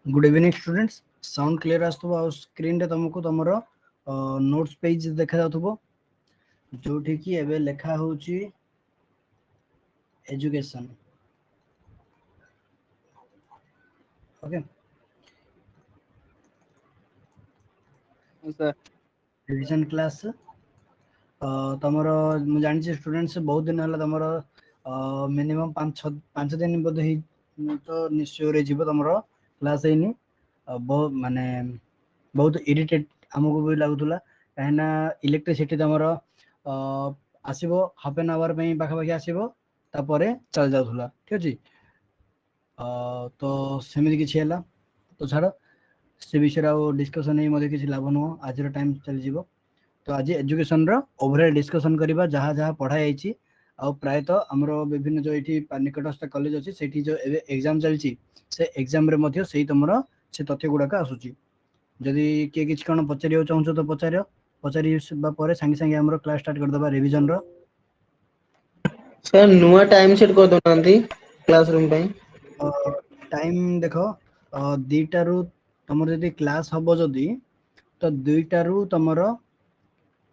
Good evening students sound clear आसुथबो आ screen रे तुमको तुमर नोट्स पेज देखा जाउथबो जोठी की एबे लेखा होची education okay sir revision class तुमर मु जानि छी स्टूडेंट्स बहुत दिन हला तुमर मिनिमम 5 दिन बोध ही तो निश्चय रे जीव तुमर क्लास हेनी बहुत माने बहुत इरिटेट हमको भी लगुला कहीं इलेक्ट्रिसिटी तुमर आसब हाफ एन आवर पाखापाखि आसब तापर चल जाऊला ठीक अच्छे तो सेमती किसी है तो छाड़ से विषय डिस्कसन नहीं किसी लाभ नुह आज टाइम चली तो आज एजुकेशन ओवरऑल डिस्कसन करबा जहाँ जहाँ पढ़ाई प्रायतः आमर विभिन्न जो ये निकटस्थ कॉलेज अच्छी से जो एग्जाम चलती से एग्जाम रे मध्य से तुम से तथ्य गुड़ाक आसूची जदि किए किसी कौन पचार चाहो तो पचार पचार सागे सागे आम क्लास स्टार्ट करदे रिविजन रो सर नुआ टाइम सेट कर दोनांती क्लासरूम पे टाइम देख दुईटू तुम जदि क्लास हम जदि तो दुईटू तुम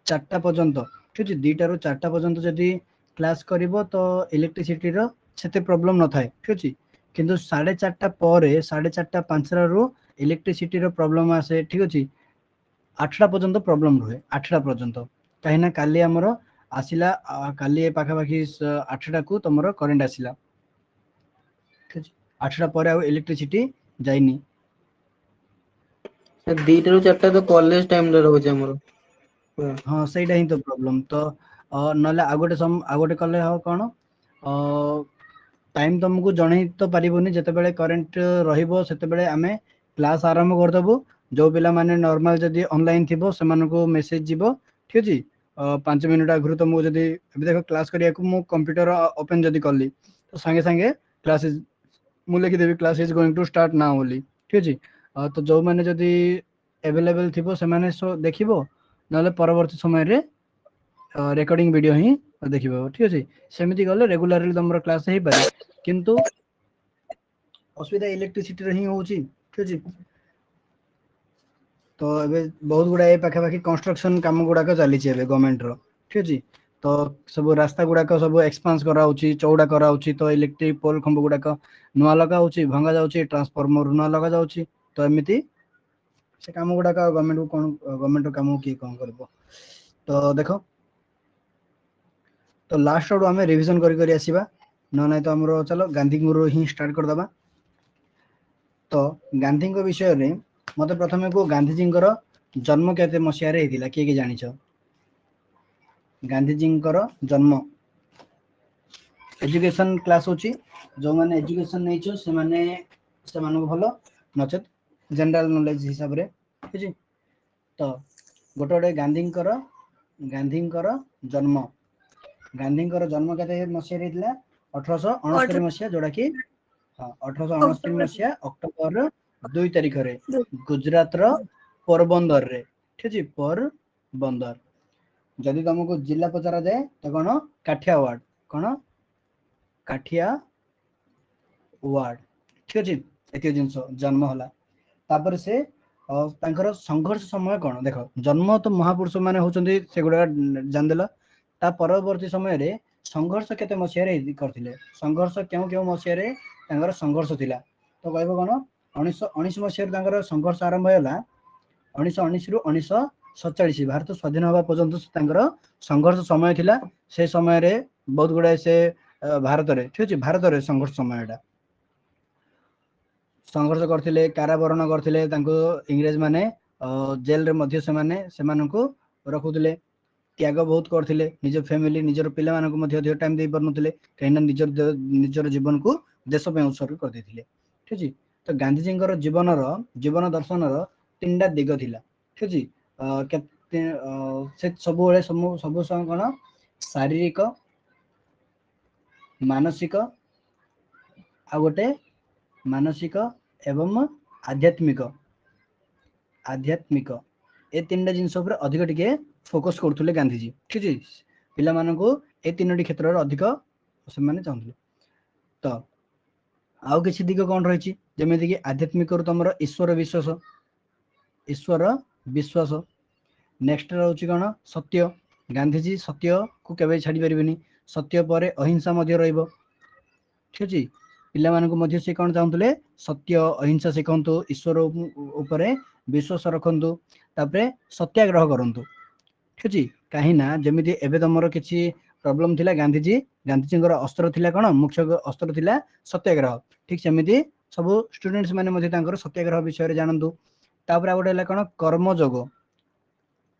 4टा पर्यंत ठीक है 2टारू 4टा पर्यंत जदि क्लास करिवो तो इलेक्ट्रिसिटी रो सेते प्रॉब्लम न थाए ठीक अछि किंतु 4:30 पर 4:30 5टा रू इलेक्ट्रिसिटी रो प्रॉब्लम आसे ठीक अछि 8टा पर्यंत प्रॉब्लम रुहे 8टा पर्यंत कहीं काली आमर आसिला काली पाखापाखि 8टा को तुमर करेन्ट आसिला ठीक अछि 8टा पर आ इलेक्ट्रिसिटी जाइनी सर 2टा ରୁ 4ଟା तो कॉलेज टाइम रे रहउछ हमरो हाँ सहीटा ही तो प्रॉब्लम तो नले आ गोटे कले हो कौन टाइम तुमको जन तो पारिबोनी जितेबाला करेन्ट रहिबो सेतेबेले आमे क्लास आरंभ करदेबू जो पिला माने नॉर्मल जदि ऑनलाइन थिबो सेमानको मेसेज जीवो ठीक अछि 5 मिनट आगु तुमको जदि देखो क्लास करिया को मु कंप्यूटर ओपन जदि करली तो संगे संगे क्लास इज मु लिखि देबी class is going to start now only ठीक अछि तो जो माने जदि अवेलेबल थिबो से माने सो देखिबो नले परवर्ती समय रे रेकॉर्डिंग वीडियो ही देखिबो ठीक अछि सेमिति गले रेगुलरली तुमर क्लास हे पारे किंतु असुविधा इलेक्ट्रिसिटी रे ही होची ठीक अछि तो एबे बहुत गुडा ए पाखापाखि कंस्ट्रक्शन काम गुड़ाक चली गवर्नमेंट रो ठीक अछि तो सब रास्ता गुड़ाक सब एक्सपांस कराउची चौड़ा कराउची तो इलेक्ट्रिक पोल खंभ गुड़ाक नुआ लगा होची भंगा जाउची ट्रांसफार्मर नुआ लगा जाउची तो एमिति से काम गुड़ाक गवर्नमेंट को कौन गवर्नमेंट काम किए कौन करबो तो देखो तो लास्ट आडू आम रिविजन करी आसीबा न नहीं तो हमरो चलो गांधी गुरु ही स्टार्ट कर दबा तो गांधी विषय रे मते प्रथमे को गांधीजी जन्म केते मसिया रे हेतिला किए जानिछ गांधीजी जन्म एजुकेशन क्लास होची जो माने एजुकेशन नहीं छो से माने भलो नचेत जनरल नॉलेज हिसाब रे ठीक अछि तो गोटे गोटे गांधी जन्म गांधी जन्म केते मसिया रे हेतिला 1869 मसिया जोड़ा कि हाँ 1869 मसिया अक्टोबर 2 तारिख रे गुजरात रो पोरबंदर रे ठीक अछि पोरबंदर जदि तुमको जिला पचरा जाए तो कौन काठियावाड़ कौन काठियावाड़ ठीक अच्छे एत जिन जन्म है तापर से तांकर संघर्ष समय कौन देख जन्म तो महापुरुष माने होचंदी से गुडा जानदेला ता परवर्ती समय रे संघर्ष केते मसिया रे करथिले संघर्ष केउ केउ मसिया रे तांकर संघर्ष थिला तो कहबो कोन 1919 मसिया रे तांकर संघर्ष आरंभ होला 1919 रु 1947 भारत स्वाधीन होगा पर्यंत तांकर संघर्ष समय थिला से समय रे बहुत गुडा से भारत रे ठीक अछि भारत रे संघर्ष समय एटा संघर्ष करथिले कारावरण करथिले तांको इंग्रेज माने जेल रे मध्य से माने सेमानकु रखुथिले त्याग बहुत करथिले निज फैमिली निजर पिला मानकु मध्य अधिक टाइम दे परनुथिले कहिना निजर जीवन को देश पे उत्सर्ग कर देथिले ठीक अछि तो गांधीजी जीवन दर्शन रो तीनटा दिग थिला ठीक अछि केते से सब बेले सब संग कोन शारीरिक मानसिक आ गोटे मानसिक एवं आध्यात्मिक ए तीनटा जिनस अधिक टिके फोकस करथुले गांधीजी ठीक अछि पिला मानकु ए तीनोटी क्षेत्र रे अधिक से माने चाहुले तो आउ किछि दिग कोन रहिछि जेमिति कि आध्यात्मिक रु तमर ईश्वर विश्वास नेक्स्ट रहउछि कोन सत्य गांधीजी सत्य को केबे छाडी परिबेनी सत्य परे अहिंसा मध्ये रहइबो ठीक अछि पिला मानको मध्ये से कोन चाहुतले सत्य अहिंसा शिखंतु ईश्वर ऊपर विश्वास रखंतु तापरे सत्याग्रह करंतु ठीक अछि काहे ना जेमिति एबे तमरो किछि प्रॉब्लम थिला गांधीजींकर अस्त्र थिला कोन मुख्य अस्त्र थिला सत्याग्रह ठीक सेमिति सब स्टूडेंट्स माने मध्ये तांकर सत्याग्रह विषय रे जानंतु तापर आगोटे हला कोन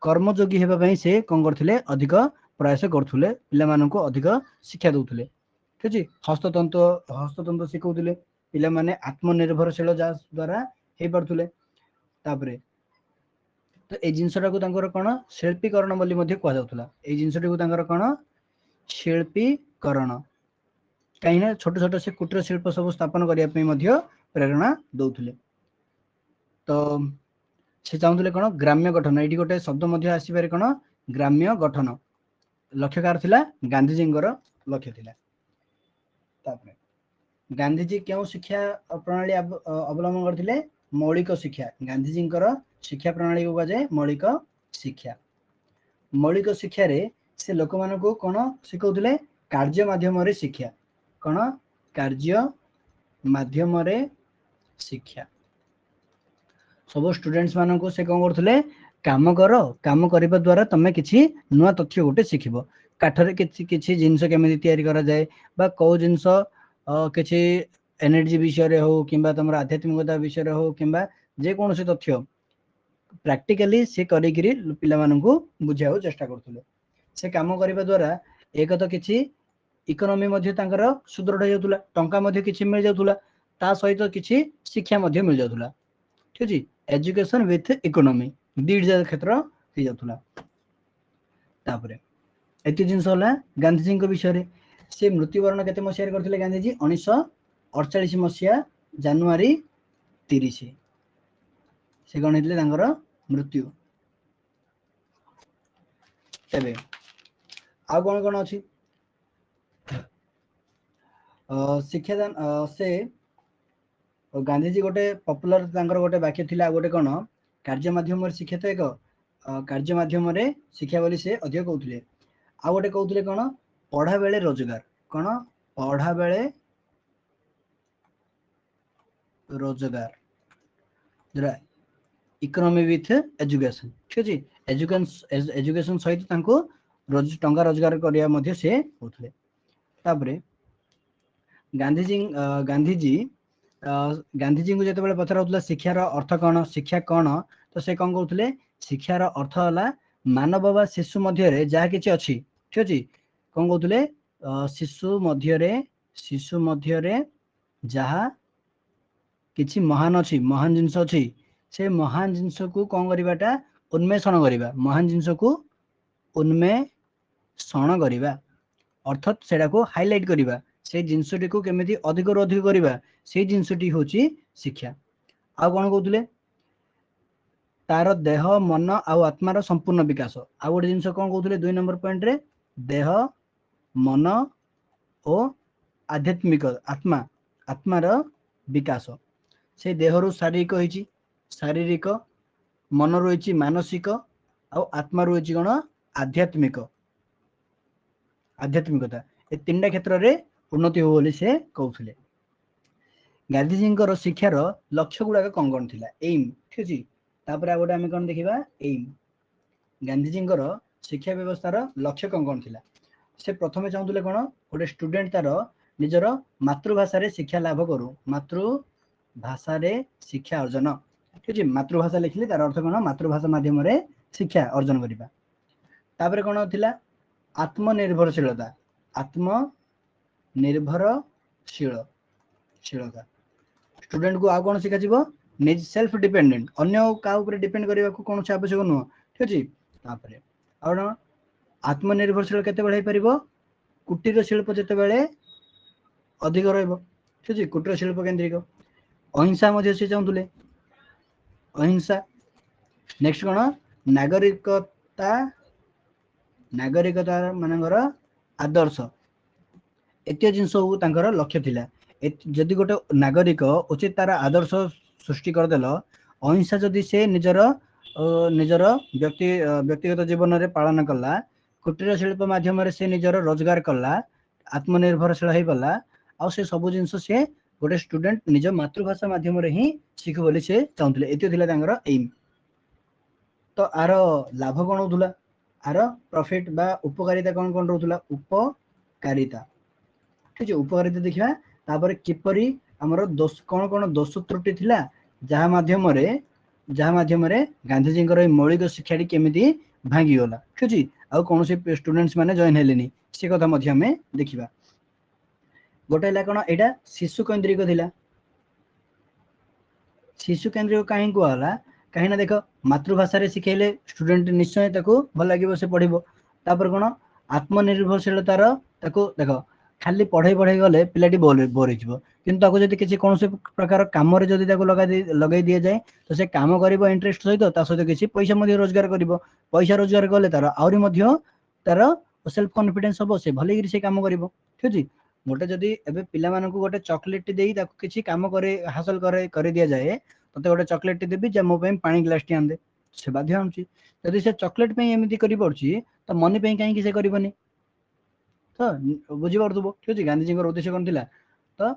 कर्मयोगी हेबा पई से कोन करथिले अधिक प्रयास करथुले पिला मानको अधिक शिक्षा दउथुले ठीक अछि हस्ततंत्र शिखौथुले पिला माने आत्मनिर्भरशील जा द्वारा हे पड़थुले तापरे तो ए जिनसटा को तांकर कोन शिल्पीकरण बोली मध्ये कहै जाउथला ए जिनसटी को तांकर कोन शिल्पीकरण कहीं छोट छोट से कुटीर शिल्प सब स्थापन करने प्रेरणा दौले तो से चाहूले कौन ग्राम्य गठन ये गोटे शब्द आसपे कौन ग्राम्य गठन लक्ष्यकार थिला गांधीजी लक्ष्य थिला गांधीजी क्यों शिक्षा प्रणाली अवलंबन करथिले मौलिक शिक्षा गांधीजी शिक्षा प्रणाली को कहुए मौलिक शिक्षा रे से लोक मानक कौन शिखौले कार्य माध्यम शिक्षा कौन कार्य माध्यम शिक्षा सब स्टूडेंट्स मानक से कौन करथिले काम करने द्वारा तमे किछि नुआ तथ्य गोटे शिखिबो काठरे किछि जिंस केमिति तयारी करा जाए बा को जिंस किछि एनर्जी विषय हो किंबा तमर आध्यात्मिकता विषय हो किंबा जे कोनोसी तथ्य प्रैक्टिकली से करिगिरी पिला मानकु बुझाउ चेष्टा करथुले से काम करबा द्वारा एक तो किछि इकोनॉमी मध्ये तांकर सुदृढ़ जाउतुला टंका मध्ये किछि मिल जाउतुला ता सहित किछि शिक्षा मध्ये मिल जाउतुला ठीक अछि एजुकेशन विथ इकोनॉमी दीड जा क्षेत्र हे जाउतुला तापरे एति जिंस होला गांधीजी को विषय रे से मृत्युवरण केते मसिया करथिले गांधीजी 1948 मसिया जनवरी 30 से कोन हेतले तांकर मृत्यु तबे आ कोन अछि शिक्षादान से गांधीजी गोटे पॉपुलर तांकर गोटे वाक्य थिला गोटे कोन कार्य माध्यम शिक्षा तो एक कार्य माध्यम शिक्षा बोली से अधिक कहउथिले आ गोटे कहउथिले कोन पढ़ा बेले रोजगार कोन पढ़ा बेले रोजगार जरा इकोनॉमी विथ एजुकेशन ठीक अछि एजुकेशन सहित तांको टंका रोजगार करिया मध्ये से होथले तापरे गांधीजी को जते बेले पचरा होतला शिक्षार अर्थ कौन शिक्षा कौन तो से कौन कहउथले शिक्षार अर्थ होला मानव बा शिशु मध्य रे जहा किछि अछि ठीक अछि कौन कहउथले शिशु मध्य रे जहा किछि महान जिंस अछि से महान जिंस को कौन करिबाटा उन्मेषण करिबा महान जिंस को उन्मेषण करिबा अर्थात सेडा को हाइलाइट करिबा से जिनसटी को केमिति अधिक रु अधिक करिबा से जिनसटी होची शिक्षा आ कोन कहउतले तार देह मन आ आत्मार संपूर्ण विकास आ गोटे जिनस कोन कहउतले 2 नंबर पॉइंट रे देह मन ओ आध्यात्मिक आत्मार विकास से देह रु शारीरिक मन रही मानसिक आ आत्मा रही कौन आध्यात्मिकता ए तीन क्षेत्र में उन्नति हो बोली से कहते गांधीजी शिक्षार लक्ष्य गुड़ाक कौन कौन थिला एम ठीक अच्छे तापर गोटे आम कौन देखा एम गांधीजी शिक्षा व्यवस्थार लक्ष्य कौन कौन थिला से प्रथम चाहूले कौन गोटे स्टूडेंट तार निजर मातृभाषा शिक्षा लाभ करू मातृभाषा शिक्षा अर्जन ठीक है मातृभाषा लिखिले तार अर्थ कौन मातृभाषा माध्यम शिक्षा अर्जन करवा तापर कौन थिला आत्मनिर्भरशीलता आत्मनिर्भरशीलता स्टूडेंट को आउ कौन शिखा निज सेल्फ डिपेंडेंट अन्य का ऊपर डिपेंड करने को कौन आवश्यक नुह ठीक अच्छे तापर आउ आत्मनिर्भरशील केते बेले पार कुटीर शिल्प जिते बेले अधिक रहिबो ठीक अच्छे कुटीर शिल्प केन्द्रिक अहिंसा मध्य से चाहूले अहिंसा नेक्स्ट कौन नागरिकता मानकर आदर्श एत जिनस लक्ष्य थिला जदि गोटे नागरिक उचित तार आदर्श सृष्टि करदेल अहिंसा जदि से निजर निजर व्यक्तिगत जीवन में पालन कला कुटीर शिल्प माध्यम से निजर रोजगार कला आत्मनिर्भरशील हो गला आ से सब जिन से गोटे स्टूडेंट निज मातृभाषा माध्यम ही शिखु बोली से चाहूले ये एम तो आर लाभ कौन होता आर प्रॉफिट बा उपकारिता कौन कौन रोला उपकारिता ठीक है उपकारिता देखा तापर किपरि हमर दोष कौन कौन दोष त्रुटि थिला जहाँ माध्यम गांधीजी मौलिक शिक्षा केमिति भांगी गला ठीक है आउ कौन से स्टूडेंट्स माने जॉइन हेलेनी से कथा मध्य हमें देखिबा गोटे ला कौन एटा शिशु केंद्रिक थिला शिशु केंद्रिक कहीं कहला कहीं ना देख मातृभाषा रे सिखेले स्टूडेंट निश्चय ताको भल लागिबो से पढ़िबो तापर कोन आत्मनिर्भरशीलतार ताको देख खाली पढ़ाई पढ़ाई गले पिलाटी बोर हो किंतु ताको जदि किसी कौन प्रकार काम रे जदि ताको लगाई दिया जाए तो से काम करिबो इंटरेस्ट सहित ता सहित किसी पैसा मध्ये रोजगार करिबो पैसा रोजगार कले तार आउरी मध्ये तार सेल्फ कॉन्फिडेंस हबो से भले से काम करिबो ठीक अछि गोटे जदि एबे पिला मानकु गोटे चॉकलेट देई ताको किसी काम करे हासिल करे दिया जाए तते गोटे चॉकलेट देबी जे मो पे पानी ग्लास टी आन दे से बाध्य हमची यदि से चॉकलेट पे एमिति करि पड़ची त मनी पे काहे कि से करिबनी तो बुझी पारथबो ठीक अछि गांधीजी को उद्देश्य कोन थिला तो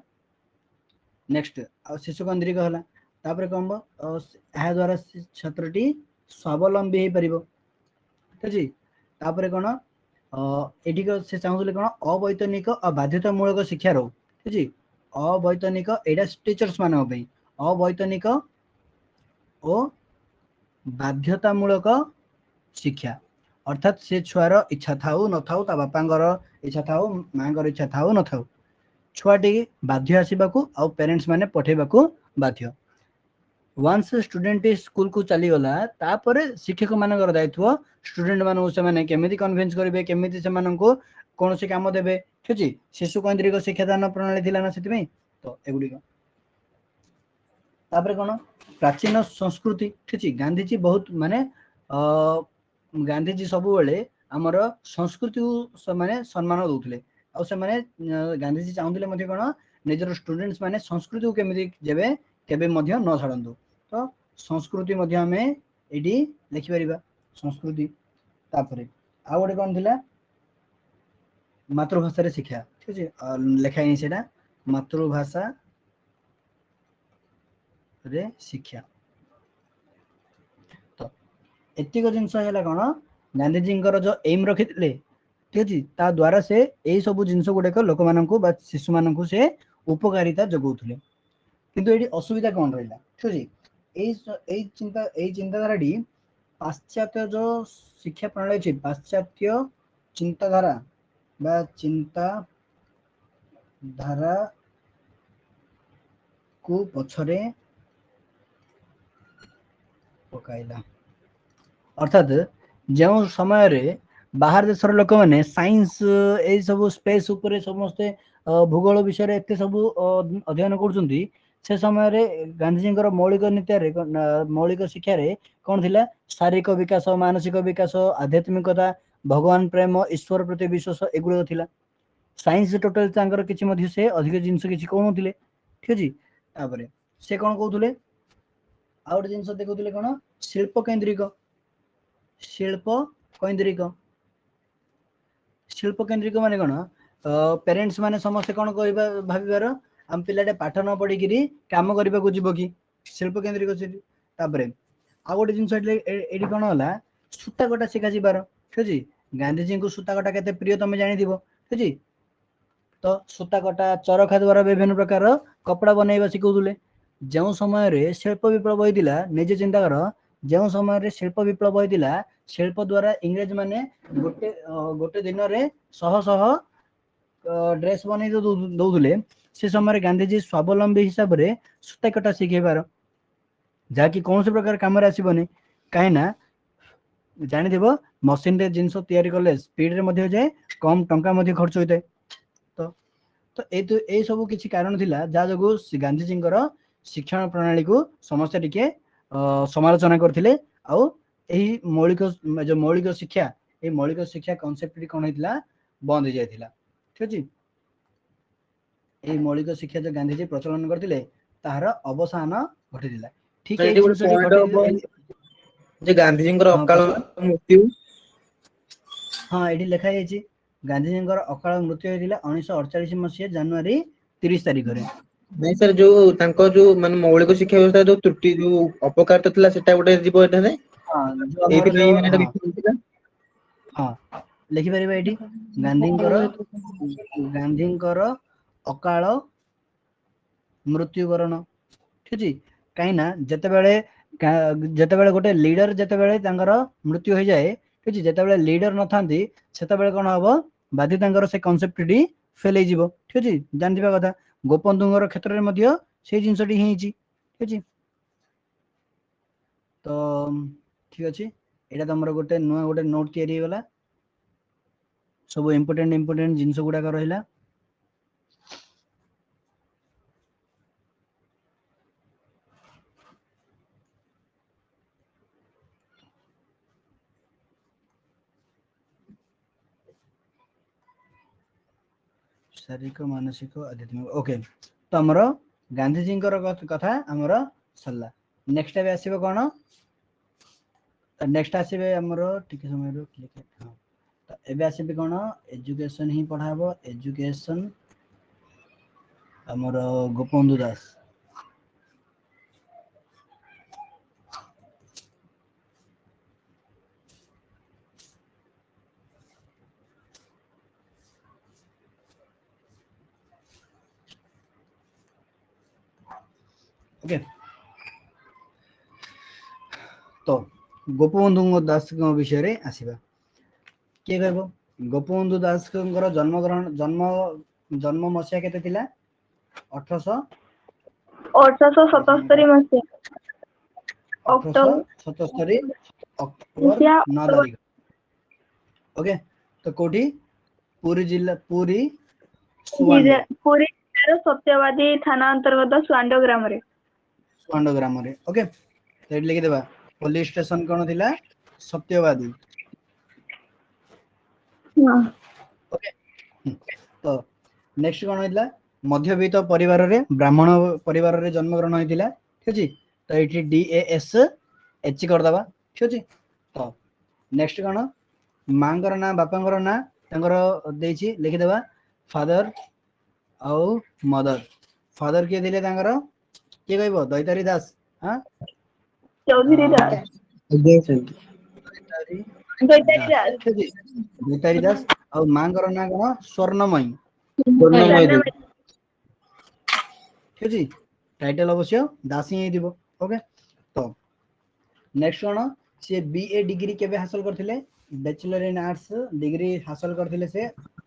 नेक्स्ट शिशु केंद्रिक हला तापर कहबो एहा द्वारा छात्रटी स्वावलंबी हे परिबो ठीक अछि तापर कोन एठी को से चाहुले कोन अवैतनिक और बाध्यतामूलक शिक्षा रो ठीक अछि अवैतनिक एडा टीचर्स मानक पे अवैतनिक और बाध्यतामूलक शिक्षा अर्थात से छुआर इच्छा थाऊ न थाऊ ता बापांगर इच्छा थाऊ मांगर इच्छा थाऊ न थाऊ छुआटी बाध्य आसीबाकू आ पेरेंट्स माने पठेबाकू बाध्य वंस स्टूडेंट स्कूल को चली गला तापरे शिक्षक मानकर दायित्व स्टूडेंट मानू से माने केमिति कन्विंस करिवे केमिति से माननको कोन से काम देबे ठीक अछि शिशु केंद्रिक शिक्षादान प्रणाली थिला ना सेति में तो एगुडी तापर कोन प्राचीन संस्कृति ठीक अछि गांधीजी बहुत माने गांधीजी सब बेले हमर संस्कृति को माने सम्मान दउथले आ से माने गांधीजी चाहुले मध्ये कोन निजर स्टूडेंट्स माने संस्कृति को केमिति जेबे केबे मध्ये न छाडंदो तो संस्कृति मध्ये हमें एडी लिखि परिबा संस्कृति तापरे आ गोटे कोन थिला मातृभाषा रे शिक्षा ठीक अछि लेखा नि सेटा मातृभाषा रे शिक्षा तो एतिक जिनस है कौन गांधीजी जो एम रखिले ठीक अच्छे ता द्वारा से यही सब जिनस गुड़ाक लोक मानू शिशु मानू से उपकारिता जगौले किंतु ये असुविधा कौन रहा ठीक अच्छे चिंताधारा पाश्चात्य जो शिक्षा प्रणाली अच्छी पाश्चात्य चिंताधारा बा चिंताधारा को पछरे पकाइला अर्थात जो समय रे बाहर देशर लोक मैंने साइंस ए सब स्पेस उपरे समस्ते भूगोल विषय रे एते सब अध्ययन करछंती से समय रे गांधीजी मौलिक नीति रे मौलिक शिक्षा रे कौन थिला शारीरिक विकास मानसिक विकास आध्यात्मिकता भगवान प्रेम ईश्वर प्रति विश्वास एगुड़ थिला साइंस टोटल तांकर किछि मध्ये से अधिक जिंस किछि कोन थिले ठीक अछि तापरे से कोन कहउथले आ गोटे जिनस देखुले कौन शिल्प केंद्रिक माने कौन पेरेंट्स माने समस्त कौन कहबा भाबिबार हम पिलाटे पाठ न पढ़ी काम करने को जीव कि शिल्प केंद्रिक तापरे आ गोटे जिनस एडी कौन होला सूता कटा शिखा जीवार ठीक अछि गांधीजी को सूता कटा केते प्रिय तमे जानि दिबो ठीक अछि तो सूता कटा चरखा द्वारा विभिन्न प्रकार कपड़ा बनैबा सिखौले जो समय रे शिल्प विप्लव होइतिला निजे चिंता कर जो समय रे शिल्प विप्लव होइतिला शिल्प द्वारा इंग्रेज माने गोटे दिन रे शह शह ड्रेस बनै दउले से समय गांधीजी स्वावलंबी हिसाब रे सूता कटा शिखेबार जहाँकि कौन से प्रकार काम आसबनी कहीं जानी मशीन रे जिनस तैयारी कले स्पीड रे मध्ये जाए कम टंका मध्ये खर्च होता है तो ये सब किसी कारण थिला जहाँ जो गांधीजी शिक्षण प्रणाली को समस्त टिके समालोचना करथिले आउ एही मौलिक शिक्षा ए मौलिक शिक्षा कांसेप्ट कौन होइतिला बंद हो जाइतिला ठीक अछि এই মৌলিক শিକ୍ଷା যে গান্ধীজি প্রচলন করଥିଲେ তাହାର অবসাନ ঘটিଥିଲା। ঠিক ସାର୍ এই ଏଠି ଗୋଟେ ଜିନିଷଟି ପଏଣ୍ଟ ଘଟି ହବ ଯେ ଗାନ୍ଧୀଜୀଙ୍କର ହଁ ଅକାଳ ପଚାର। ମୃତ୍ୟୁ ହଁ ଏଠି ଲେଖା ଯାଇଛି ଗାନ୍ଧୀଜୀଙ୍କର ଅକାଳ ମୃତ୍ୟୁ ହୋଇଥିଲା 1948 ମସିହା ଜାନୁଆରୀ 30 ତାରିଖରେ। ନାଇଁ ସାର୍ ଯୋଉ ତାଙ୍କ ଯୋଉ ମାନେ ମୌଳିକ ଶିକ୍ଷା ବ୍ୟବସ୍ଥା ଯୋଉ ତ୍ରୁଟି ଯୋଉ ଅପକାରିତ ଥିଲା ସେଟା ଗୋଟେ ଯିବ ଏଠାରେ ହଁ ଯୋଉ ଆମର ଏଇଥିପାଇଁ ଯୋଉ ମାନେ ଏଟା ହଁ ବିଫଳ ହେଇଥିଲା। ହଁ ଲେଖିପାରିବା ଏଇଠି ଗାନ୍ଧୀଙ୍କର ଅକାଳ ମୃତ୍ୟୁବରଣ। ଠିକ ଅଛି କାହିଁକି ନା ଯେତେବେଳେ ଗୋଟେ ଲିଡର ଯେତେବେଳେ ତାଙ୍କର ମୃତ୍ୟୁ ହେଇଯାଏ ଠିକ ଅଛି ଯେତେବେଳେ ଲିଡର ନଥାନ୍ତି ସେତେବେଳେ କଣ ହବ ବାଦି ତାଙ୍କର ସେ କନସେପ୍ଟଟି ଫେଲ ହେଇଯିବ। ଠିକ ଅଛି ଜାଣିଥିବା କଥା ଗୋପବନ୍ଧୁଙ୍କର କ୍ଷେତ୍ରରେ ମଧ୍ୟ ସେଇ ଜିନିଷଟି ହେଇଛି। ଠିକ ଅଛି ତ ଠିକ ଅଛି ଏଇଟା ତମର ଗୋଟେ ନୂଆ ଗୋଟେ ନୋଟ ତିଆରି ହେଇଗଲା। ସବୁ ଇମ୍ପୋର୍ଟାଣ୍ଟ ଜିନିଷ ଗୁଡାକ ରହିଲା। ଶାରୀରିକ ମାନସିକ ଆଧ୍ୟାତ୍ମିକ ଓକେ ତ ଆମର ଗାନ୍ଧୀଜୀଙ୍କର କଥା ଆମର ସରିଲା। ନେକ୍ସଟ ଏବେ ଆସିବ କଣ ନେକ୍ସଟ ଆସିବେ ଆମର ଟିକେ ସମୟରୁ ତ ଏବେ ଆସିବେ କଣ ଏଜୁକେସନ ହିଁ ପଢା ହବ। ଏଜୁକେସନ ଆମର ଗୋପବନ୍ଧୁ ଦାସ। ଓକେ ତ ଗୋପବନ୍ଧୁ ଦାସଙ୍କ ବିଷୟରେ ଆସିବା। କିଏ କହିବ ଗୋପବନ୍ଧୁ ଦାସଙ୍କର ଜନ୍ମ ମସିହା କେତେ ଥିଲା 1877 ମସିହା ଅକ୍ଟୋବର 1877 ଅକ୍ଟୋବର ମସିହା 9 ତାରିଖ। ଓକେ ତ କୋଉଠି ପୁରୀ ଜିଲ୍ଲା ପୁରୀ ସୁଆଣ୍ଡୋ ପୁରୀ ଜିଲ୍ଲାର ସତ୍ୟବାଦୀ ଥାନା ଅନ୍ତର୍ଗତ ସୁଆଣ୍ଡୋ ଗ୍ରାମରେ। ସୁଆଣ୍ଡୋ ଗ୍ରାମରେ ଓକେ ତ ଏଠି ଲେଖିଦେବା ପୋଲିସ ଷ୍ଟେସନ କଣ ଥିଲା ସତ୍ୟବାଦୀ। ହଁ ଓକେ ତ ନେକ୍ସଟ କଣ ହେଇଥିଲା ମଧ୍ୟବିତ୍ତ ପରିବାରରେ ବ୍ରାହ୍ମଣ ପରିବାରରେ ଜନ୍ମଗ୍ରହଣ ହେଇଥିଲା। ଠିକ ଅଛି ତ ଏଇଠି DASH କରିଦବା। ଠିକ ଅଛି ତ ନେକ୍ସଟ କଣ ମାଙ୍କର ନାଁ ବାପାଙ୍କର ନାଁ ତାଙ୍କର ଦେଇଛି ଲେଖିଦେବା ଫାଦର ଆଉ ମଦର। ଫାଦର କିଏ ଥିଲେ ତାଙ୍କର କିଏ କହିବ ଦୈତାରୀ ଦାସ ଆଁ ଚୌଧୁରୀ ଦାସ ଦୈତାରୀ ଦାସ ଦାସ ଠିକ ଅଛି ଦୈତାରୀ ଦାସ ଆଉ ମାଙ୍କର ନାଁ କଣ ସ୍ୱର୍ଣ୍ଣମୟୀ। ସ୍ୱର୍ଣ୍ଣମୟୀ ଠିକ ଅଛି ଟାଇଟଲ ଅବଶ୍ୟ ଦାସ ହିଁ ହେଇଥିବ। ଓକେ ତ ନେକ୍ସଟ କଣ ସେ BA ଡିଗ୍ରୀ କେବେ ହାସଲ କରିଥିଲେ ବ୍ୟାଚଲର ଇନ ଆର୍ଟସ ଡିଗ୍ରୀ ହାସଲ କରିଥିଲେ ସେ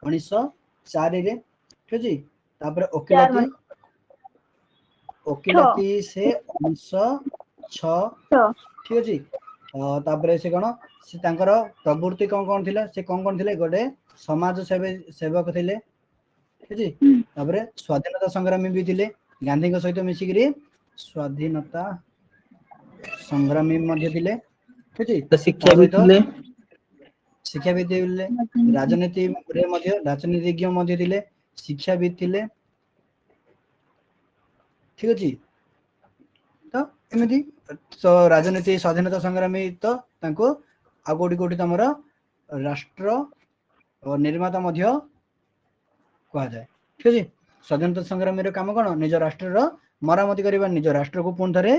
1904 ରେ। ଠିକ ଅଛି ତାପରେ ଚାର ଓକିଲାତି ସେ 1906 ଠିକ ଅଛି ତାପରେ ସେ କଣ ସେ ତାଙ୍କର ପ୍ରବୃତ୍ତି କଣ ଥିଲା ସେ କଣ ଥିଲେ ଗୋଟେ ସମାଜ ସେବକ ଥିଲେ। ଠିକ ଅଛି ତାପରେ ସ୍ଵାଧୀନତା ସଂଗ୍ରାମୀ ବି ଥିଲେ ଗାନ୍ଧୀଙ୍କ ସହିତ ମିଶିକିରି ସ୍ଵାଧୀନତା ସଂଗ୍ରାମୀ ମଧ୍ୟ ଥିଲେ। ଠିକ ଅଛି ତା ଶିକ୍ଷା ବି ସହିତ ଥିଲେ ଶିକ୍ଷାବିତ୍ ଥିଲେ ରାଜନୀତିରେ ମଧ୍ୟ ରାଜନୀତିଜ୍ଞ ମଧ୍ୟ ଥିଲେ ଶିକ୍ଷାବିତ୍ ଥିଲେ। ଠିକ ଅଛି ତ ଏମିତି ରାଜନୀତି ସ୍ଵାଧୀନତା ସଂଗ୍ରାମୀ ତ ତାଙ୍କୁ ଆଉ କୋଉଠି ତମର ରାଷ୍ଟ୍ର ନିର୍ମାତା ମଧ୍ୟ କୁହାଯାଏ। ଠିକ ଅଛି ସ୍ଵାଧୀନତା ସଂଗ୍ରାମୀର କାମ କଣ ନିଜ ରାଷ୍ଟ୍ରର ମରାମତି କରିବା ନିଜ ରାଷ୍ଟ୍ରକୁ ପୁଣି ଥରେ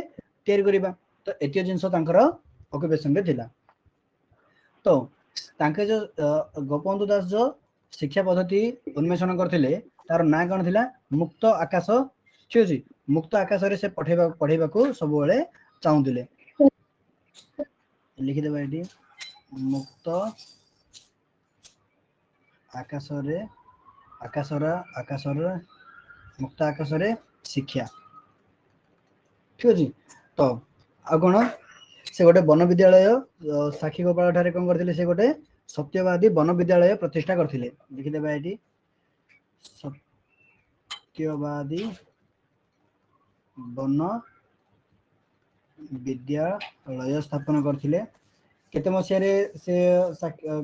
ତିଆରି କରିବା। ତ ଏତୀୟ ଜିନିଷ ତାଙ୍କର ଅକୁପେସନରେ ଥିଲା। ତ ତାଙ୍କେ ଯୋଉ ଗୋପବନ୍ଧୁ ଦାସ ଯୋଉ ଶିକ୍ଷା ପଦ୍ଧତି ଉନ୍ମେଷଣ କରିଥିଲେ ତାର ନାଁ କଣ ଥିଲା ମୁକ୍ତ ଆକାଶ। ଠିକ ଅଛି ମୁକ୍ତ ଆକାଶରେ ସେ ପଢେଇବାକୁ ସବୁବେଳେ ଚାହୁଁଥିଲେ। ଲିଖିଦବା ଏଠି ମୁକ୍ତ ଆକାଶର ମୁକ୍ତ ଆକାଶରେ ଶିକ୍ଷା। ଠିକ ଅଛି ତ ଆଉ କଣ ସେ ଗୋଟେ ବନ ବିଦ୍ୟାଳୟ ସାକ୍ଷୀଗୋପାଳ ଠାରେ କଣ କରିଥିଲେ ସେ ଗୋଟେ ସତ୍ୟବାଦୀ ବନ ବିଦ୍ୟାଳୟ ପ୍ରତିଷ୍ଠା କରିଥିଲେ। ଦେଖିଦେବା ଏଠି ସତ୍ୟବାଦୀ ବନ ବିଦ୍ୟାଳୟ ସ୍ଥାପନ କରିଥିଲେ। କେତେ ମସିହାରେ ସେ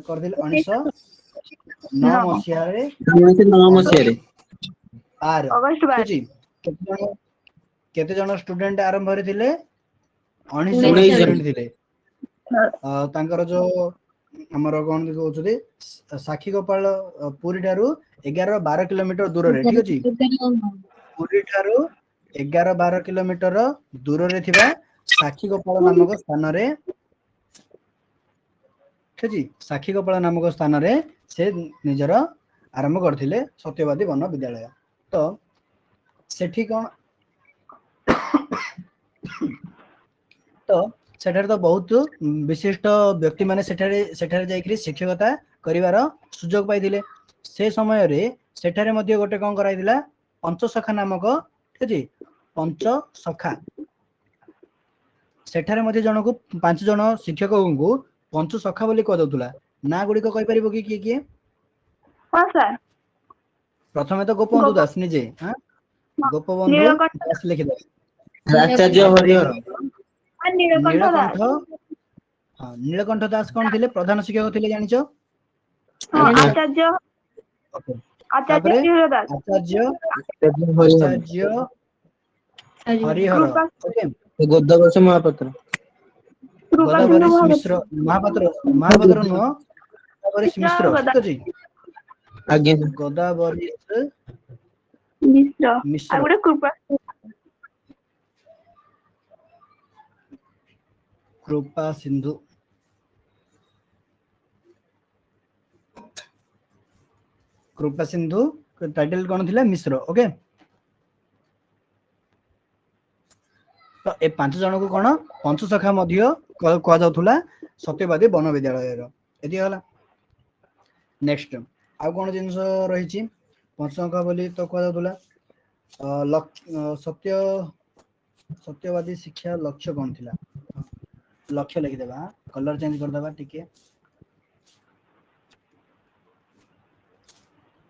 କରିଥିଲେ 1909 ମସିହାରେ 1909 ମସିହାରେ आर अगस्त 12 ठीक अछि केते जण स्टूडेंट आरंभ रे थिले 19 19 जण जण। स्टूडेंट थिले तांकर जो हमर कोन कहउछथि साखी गोपाल पुरी ठारू 11-12 किलोमीटर दूर रे ठीक अछि पुरी ठारू 11-12 किलोमीटर दूर रे थिबा साखी गोपाल नामक स्थान रे ठीक अछि साखी गोपाल नामक स्थान रे से निजर आरंभ करथिले सत्यवादी वन विद्यालय तो सेठी कोन तो सेठारे तो बहुत विशिष्ट व्यक्ति माने सेठारे जाइकरी शिक्षकता करिवार सुजोग पाइथिले से समय रे सेठारे मध्ये गोटे कोन कराइदिला पंचसखा नामक ठीक अछि पंचसखा सेठारे मध्ये जनकु 5 जण शिक्षकଙ୍କୁ पंचसखा बोली कह दउतला ना गुडी को कहि परिबो कि किए हां सर प्रथमे तो गोपबंधु दास निजे हां गोपबंधु नीलकंठ दास लिखिले आचार्य हरिहर नीलकंठ हाँ नीलकंठ दास कौन थिले प्रधान शिक्षक थिले जानिचो हां आज्ञा आचार्य ओके आचार्य तापरे हरिहर दास आचार्य आचार्य हरिहर आचार्य हरिहर कृपा ओके गोदाबर्ष महापात्र कृपा सिंधु गोदावरीश महापात्र मिश्र महापात्र नुह गोदावरीश मिश्र गदा ठीक अछि आज्ञा गोदावरीश मिश्र आ मिश्र गुटे कृपा कृपा सिंधु कृपा सिंधु टाइटल कौन थिला मिश्र ओके तो ए 5 जण को कोन पंचसखा मध्ये को जाउथुला सत्यवादी वन विद्यालय रो एति होला नेक्स्ट आ कोन जिंस रहिछि पंचसखा बोली तो को जाउथुला सत्य सत्यवादी शिक्षा लक्ष्य कोन थिला लक्ष्य लिखि देबा कलर चेंज कर देबा टिके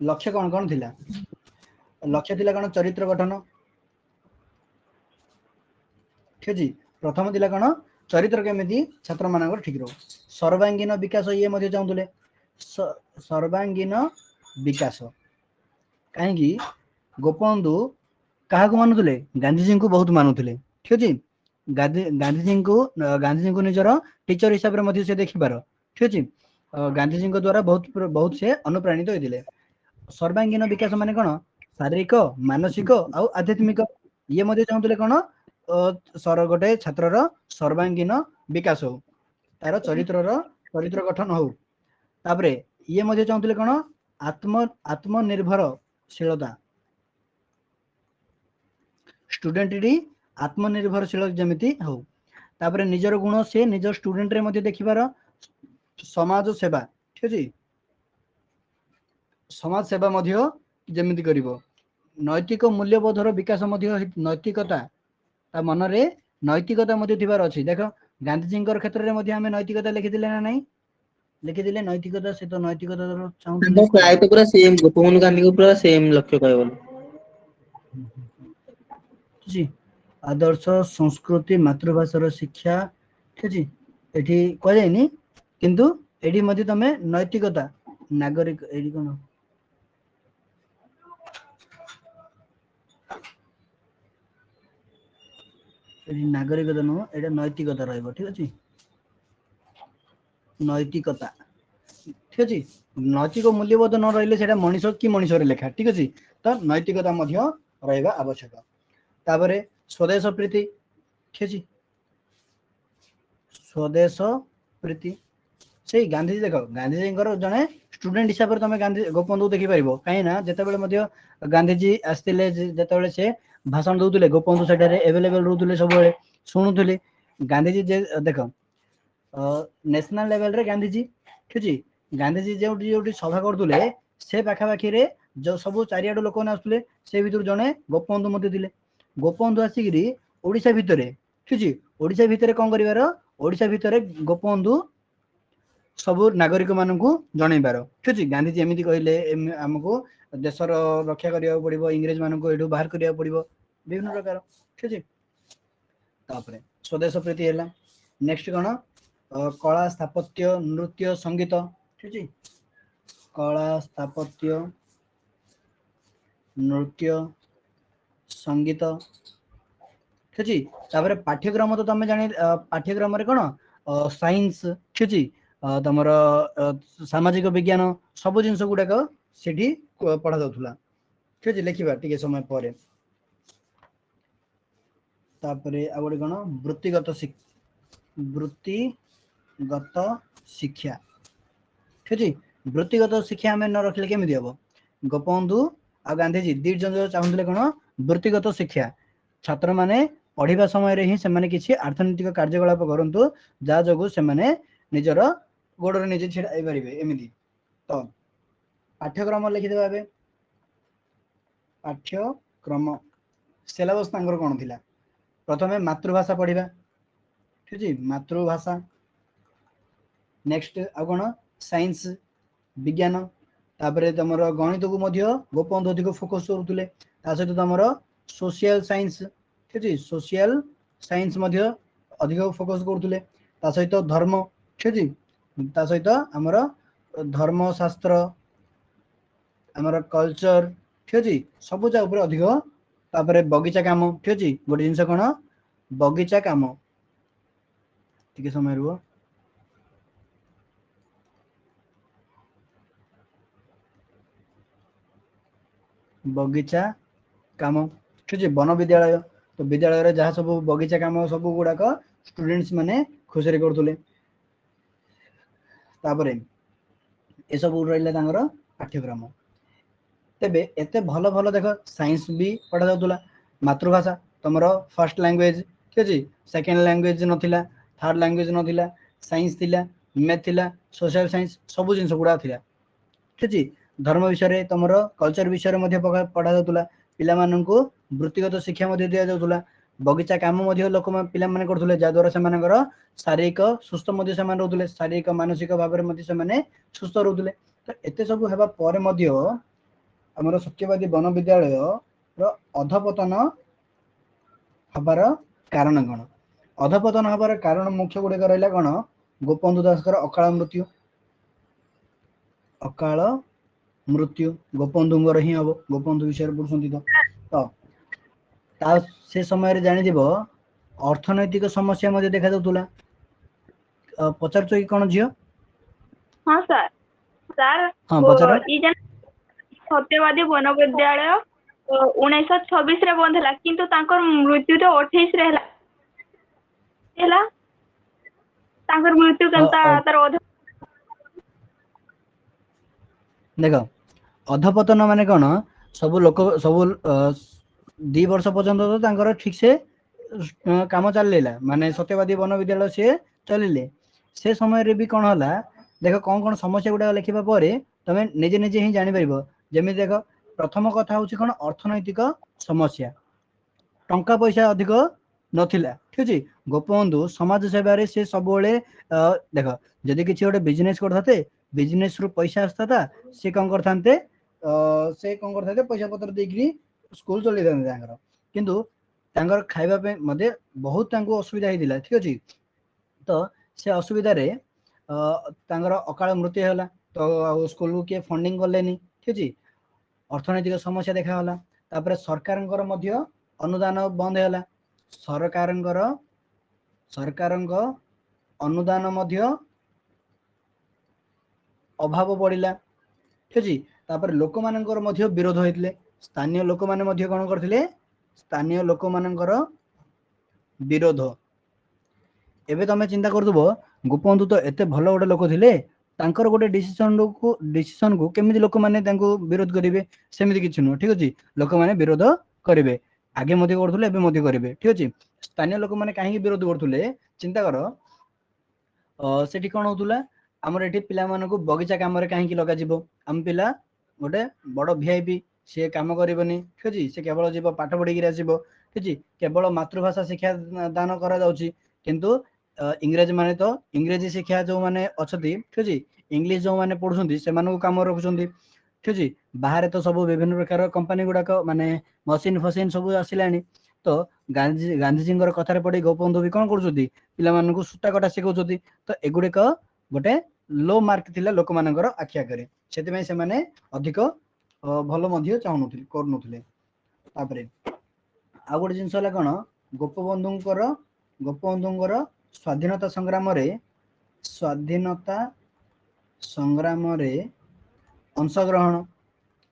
लक्ष्य कौन कौन थिला लक्ष्य थिला कौन चरित्र गठन ठीक अछि प्रथम थिला कौन चरित्र केमिति छात्र मानकर ठीक रहो सर्वांगीन विकास ये मध्ये चाहुतले सर्वांगीन विकास काहेकि गोपबंधु काहा को मानुतले गांधीजी को बहुत मानुतले ठीक अछि गांधीजी को निजर टीचर हिसाब रे मध्ये से देखिबार ठीक अछि गांधीजी को द्वारा बहुत बहुत से अनुप्राणित होइदिले सर्वांगीन विकास माने कोन शारीरिक मानसिक और आध्यात्मिक ये मध्ये चाहुतले कोन सर गोटे छात्रर सर्वांगीन विकास हो तार चरित्र गठन हो तापरे ये मध्ये चाहुतले कोन आत्मनिर्भरशीलता स्टूडेंट री आत्मनिर्भरशील जमिति हो तापरे निजर गुण से निजर स्टूडेंट रे मध्ये देखिबार समाज सेवा ठीक अछि समाज सेवा मध्ये जेमिति करिवो नैतिक मूल्यबोधर विकास मध्ये नैतिकता ता मन रे नैतिकता मध्ये थिबार अछि देखो गांधीजी क्षेत्र रे मध्ये हमें नैतिकता लिखिदिले ना नहीं लिखिदिले नैतिकता से तो नैतिकता चाहुतले प्राय तो पूरा सेम गोपबंधु गांधी को पूरा सेम लक्ष्य कहबो जी आदर्श संस्कृति मातृभाषार शिक्षा ठीक अछि एठी कह जायनी किंतु एठी मध्ये तमे नैतिकता नागरिक एठी कोन एठी नागरिकता नो एटा नैतिकता रहइबो ठीक अछि नैतिकता ठीक अछि नैतिक मूल्यबोध न रहिले सेटा मनुष्य की मनुष्य रे लेखा ठीक अछि त नैतिकता मध्ये रहइबा आवश्यक तापरे स्वदेश प्रीति ठीक अछि स्वदेश प्रीति से गांधीजी देख गांधीजी जने स्टूडेंट हिसाब रे तमे गांधी गोपबंधु देखि परिबो काहे ना जतेबेले मध्ये गांधीजी आस्तिले जतेबेले से भाषण दउतले गोपबंधु सेठारे अवेलेबल रहउतले सब बेले सुनुतले गांधीजी जे देख नेशनल लेवल रे गांधीजी ठीक अछि गांधीजी जोठी जोठी सभा करथुले से पाखा पाखी रे जो सब चारियाडो लोक ने आसुले से भितर जने गोपबंधु मध्ये दिले गोपबंधु आसिकिरी ओडिसा भितरे ठीक अछि ओडिसा भितरे कोन करिवार ओडिसा भितरे गोपबंधु सबु नागरिक माननकु जणैबार ठीक अछि गांधीजी एमिति कहले हमकु देशर रक्षा करिया पड़िबो इंग्रेज माननकु एठू बाहर करिया पड़िबो विभिन्न प्रकार ठीक अछि तापरे स्वदेश प्रीति हैला नेक्स्ट कोन कला स्थापत्य नृत्य संगीत ठीक अछि कला स्थापत्य नृत्य संगीत ठीक अछि तापर पाठ्यक्रम तो तुम जानी पाठ्यक्रम रे कोन साइंस ठीक अछि तमर सामाजिक विज्ञान सब जिनस गुडाक सेठी पढ़ा जाउथला ठीक अछि लिखिबा टिके समय परे तापरे आ गोटे कोन वृत्तिगत शिक्षा ठीक अछि वृत्तिगत शिक्षा हमें न रखले केमिति हबो गोपबंधु आ गांधीजी दी जन चाहुले कोन वृत्तिगत शिक्षा छात्र माने पढ़िबा समय रे ही से किसी अर्थनैतिक कार्यकलाप करंतु जा जगु से निजर गोड़े निजे छिड़ाई पारे एमती तो पाठ्यक्रम लिखिदेवा ए पाठ्यक्रम सिलेबस कौन थिला प्रथमे मातृभाषा पढ़िबा ठीक अछि मातृभाषा नेक्स्ट आ कोन साइंस विज्ञान तापरे तमर गणित को मध्य गोपबंधु अधिक फोकस करुले ता सहित तमर सोशल साइंस ठीक अछि सोशल साइंस मध्य अधिक फोकस करुले ता सहित धर्म ठीक अछि ता सहित हमर धर्मशास्त्र हमर कल्चर ठीक अछि सब जा ऊपर अधिक तापरे बगीचा काम ठीक अछि गोटे जिंस कोन बगीचा काम ठीक समय रुओ बगीचा काम ठीक अछि वन विद्यालय तो विद्यालय रे जहाँ सब बगीचा काम सब गुडाक स्टूडेंट्स माने खुशी करथुले तापरे ए सब रहिला तांगर पाठ्यक्रम तेबे एते भलो भलो देख साइंस भी पढ़ा जाउतला मातृभाषा तमरो फर्स्ट लैंग्वेज ठीक अछि सेकंड लैंग्वेज नथिला थर्ड लैंग्वेज नथिला साइंस थिला मैथ थिला सोशल साइंस सब जिंस गुडा थिला ठीक अछि धर्म विषय रे तमरो कल्चर विषय रे मध्ये पढ़ा जाउतला पिला माननकु वृत्तिगत शिक्षा मध्ये दिया जाउतला बगीचा काम मध्ये लोक पिला माने करथुले जा द्वारा से मानकर शारीरिक सुस्थ मध्ये से मान रहथुले शारीरिक मानसिक भाव रे मध्ये से माने सुस्थ रहथुले तो एते सब हेबा परे मध्ये हमर सत्यवादी वन विद्यालय रो अधपतन हबार कारण कोन अधपतन हबार कारण मुख्य गुडे रहला कोन गोपबंधु दासकर अकाल मृत्यु गोपबंधुंगर ही हम गोपबंधु विषय पढ़ुछंती तो ता से समय रे जानि दिबो अर्थनैतिक समस्या मध्ये देखा जाउतला पचारछ कि कोन जियो हाँ सर सर हाँ पचार ई जन सत्यवादी वन विद्यालय 1926 रे बंद हला किंतु तांकर मृत्यु तो 28 रे हला तांकर मृत्यु केनता तार अध देख अधपतन माने कोन सब लोक सब 2 वर्ष पर्यंत तो तांकर ठीक से काम चललेला माने सत्यवादी वन विद्यालय से चलिले से समय रे भी कोन हला देख कोन कोन समस्या गुडा लिखिबा परे तमे निजे निजे ही जानि परिबो जेमि देख प्रथम कथा होची कोन अर्थनैतिक समस्या टंका पैसा अधिक नथिला ठीक अछि गोपबंधु समाज सेवा रे से सब बेले देख जदि किछि गोटे बिजनेस करथाते बिजनेस रु पैसा आस्ताता से कोन करथानते से कोन करथाते पैसा पत्र देकरी स्कूल चलै थानते तांकर किंतु तांकर खाइबा पे मध्ये बहुत तांको असुविधा हिदिला ठीक अछि तो से असुविधा रे तांकर अकाल मृत्यु होला तो स्कूल को के फंडिंग करलेनी ठीक अछि अर्थनैतिक समस्या देखा होला तापर सरकारनकर मध्ये अनुदान बंद होला सरकारଙ୍କ अनुदान मध्ये अभाव पड़िला ठीक अछि तापर लोक मानकर मध्ये विरोध होइतले स्थानीय लोक माने मध्ये कोन करथिले स्थानीय लोक मानकर विरोध एबे तमे चिंता करदबो गोपबंधु तो एते भलो गोटे लोक थिले तांकर गोटे डिसीजन को केमिति लोक माने तांको विरोध करिवे सेमिति किछ न ठीक अछि लोक माने विरोध करिवे आगे मध्ये करथुले एबे मध्ये करिवे ठीक अछि स्थानीय लोक माने काहे विरोध करथुले चिंता करो सेठी कोन होतुला हमर एठी पिला मानको बगीचा काम रे काहे कि लगा जिवो हम पिला गोटे बड़ वीआईपी से काम करबनी ठीक अछि से केवल जीव पाठ पढी कि आसीबो ठीक अछि केवल मातृभाषा शिक्षा दान करा जाउची किंतु इंग्रज माने तो इंग्रजी शिक्षा जो माने अछती ठीक अछि इंग्लिश जो माने पढुछंती से मानको काम रखुछंती ठीक अछि बाहर तो सब विभिन्न प्रकार कंपनी गुडाक माने मशीन फशीन सब आसिलानी तो गांधीजी कथार पढ़ी गोपबंधु भी कोन करछंती पिला मानको सूता कटा शिखौछंती तो एगुड़िक गोटे लो मार्क थिला लोक मानकर आखि आगरे सेति से माने अधिक ଭଲ ମଧ୍ୟ ଚାହୁଁନଥିଲେ କରୁନଥିଲେ। ତାପରେ ଆଉ ଗୋଟେ ଜିନିଷ ହେଲା କଣ, ଗୋପବନ୍ଧୁଙ୍କର ସ୍ଵାଧୀନତା ସଂଗ୍ରାମରେ ଅଂଶଗ୍ରହଣ,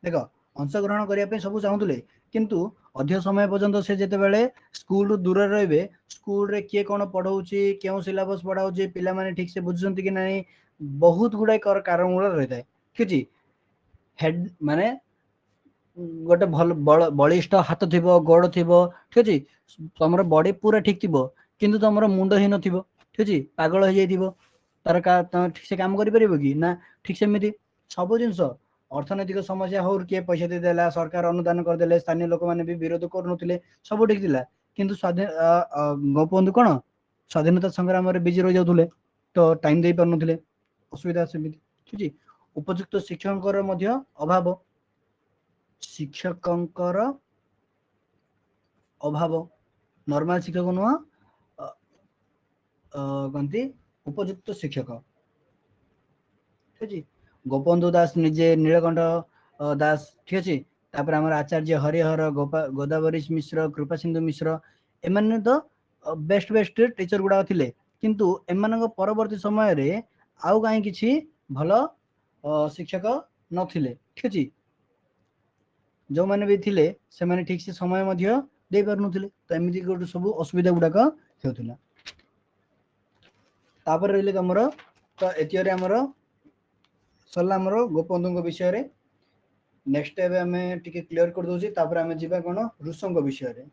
ଦେଖ ଅଂଶଗ୍ରହଣ କରିବା ପାଇଁ ସବୁ ଚାହୁଁଥିଲେ, କିନ୍ତୁ ଅଧିକ ସମୟ ପର୍ଯ୍ୟନ୍ତ ସେ ଯେତେବେଳେ ସ୍କୁଲରୁ ଦୂରରେ ରହିବେ, ସ୍କୁଲରେ କିଏ କଣ ପଢଉଛି, କେଉଁ ସିଲାବସ ପଢା ହଉଛି, ପିଲାମାନେ ଠିକ ସେ ବୁଝୁଛନ୍ତି କି ନାହିଁ, ବହୁତ ଗୁଡାଏ କାରଣ ଗୁଡା ରହିଥାଏ। ଠିକ ଅଛି, ହେଡ ମାନେ ଗୋଟେ ଭଲ ବଳିଷ୍ଠ ହାତ ଥିବ, ଗୋଡ ଥିବ, ଠିକ ଅଛି, ତମର ବଡି ପୁରା ଠିକ ଥିବ, କିନ୍ତୁ ତମର ମୁଣ୍ଡ ହିଁ ନଥିବ, ଠିକ ଅଛି, ପାଗଳ ହେଇଯାଇଥିବ, ତମେ ଠିକ ସେ କାମ କରିପାରିବ କି ନା? ଠିକ ସେମିତି ସବୁ ଜିନିଷ, ଅର୍ଥନୈତିକ ସମସ୍ୟା ହଉ, କିଏ ପଇସା ଦେଇଦେଲା, ସରକାର ଅନୁଦାନ କରିଦେଲେ, ସ୍ଥାନୀୟ ଲୋକମାନେ ବି ବିରୋଧ କରୁନଥିଲେ, ସବୁ ଠିକ ଥିଲା, କିନ୍ତୁ ଗୋପବନ୍ଧୁ କଣ ସ୍ଵାଧୀନତା ସଂଗ୍ରାମରେ ବିଜି ରହିଯାଉଥିଲେ, ତ ଟାଇମ ଦେଇ ପାରୁନଥିଲେ, ଅସୁବିଧା ସେମିତି। ଠିକ ଅଛି, ଉପଯୁକ୍ତ ଶିକ୍ଷକଙ୍କର ମଧ୍ୟ ଅଭାବ, ନର୍ମାଲ ଶିକ୍ଷକ ନୁହଁ, କହନ୍ତି ଉପଯୁକ୍ତ ଶିକ୍ଷକ। ଠିକ ଅଛି, ଗୋପବନ୍ଧୁ ଦାସ ନିଜେ, ନୀଳକଣ୍ଠ ଦାସ, ଠିକ ଅଛି, ତାପରେ ଆମର ଆଚାର୍ଯ୍ୟ ହରିହର, ଗୋଦାବରୀ ମିଶ୍ର, କୃପାସିନ୍ଧୁ ମିଶ୍ର, ଏମାନେ ତ ବେଷ୍ଟ ଟିଚର ଗୁଡାକ ଥିଲେ, କିନ୍ତୁ ଏମାନଙ୍କ ପରବର୍ତ୍ତୀ ସମୟରେ ଆଉ କାହିଁ କିଛି ଭଲ ଶିକ୍ଷକ ନଥିଲେ। ଠିକ ଅଛି, ଯୋଉମାନେ ବି ଥିଲେ ସେମାନେ ଠିକ ସେ ସମୟ ମଧ୍ୟ ଦେଇ ପାରୁନଥିଲେ, ତ ଏମିତି ଗୋଟେ ସବୁ ଅସୁବିଧା ଗୁଡାକ ହେଉଥିଲା। ତାପରେ ରହିଲେ ତମର, ତ ଏତିକରେ ଆମର ସରିଲା ଆମର ଗୋପବନ୍ଧୁଙ୍କ ବିଷୟରେ। ନେକ୍ସଟ ଏବେ ଆମେ ଟିକେ କ୍ଲିୟର କରିଦଉଛି, ତାପରେ ଆମେ ଯିବା କଣ ଋଷଙ୍କ ବିଷୟରେ।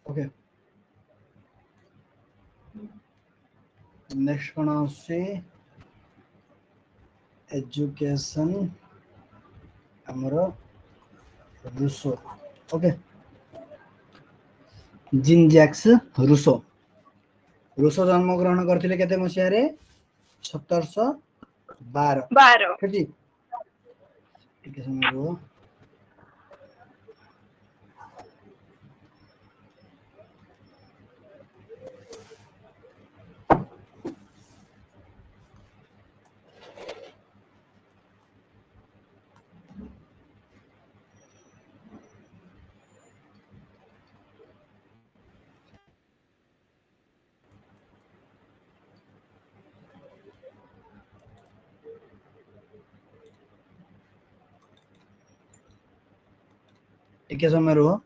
ओके, नेक्स्ट कौन आसे एजुकेशन हमर Rousseau. Okay, Jean Jacques Rousseau, Rousseau जन्म ग्रहण करथिले केते मसिया रे 1712। 12 ठीक, ठीक समय रो टिके समय रुह,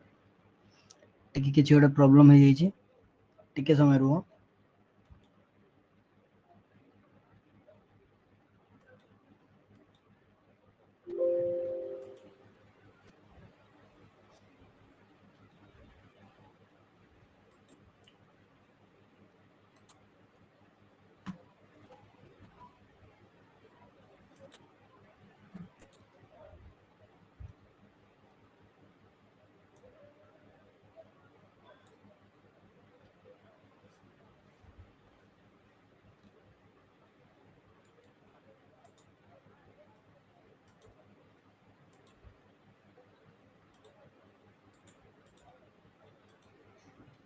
टिके किसी गोटे प्रॉब्लम हो जाइए, टिके समय रुह।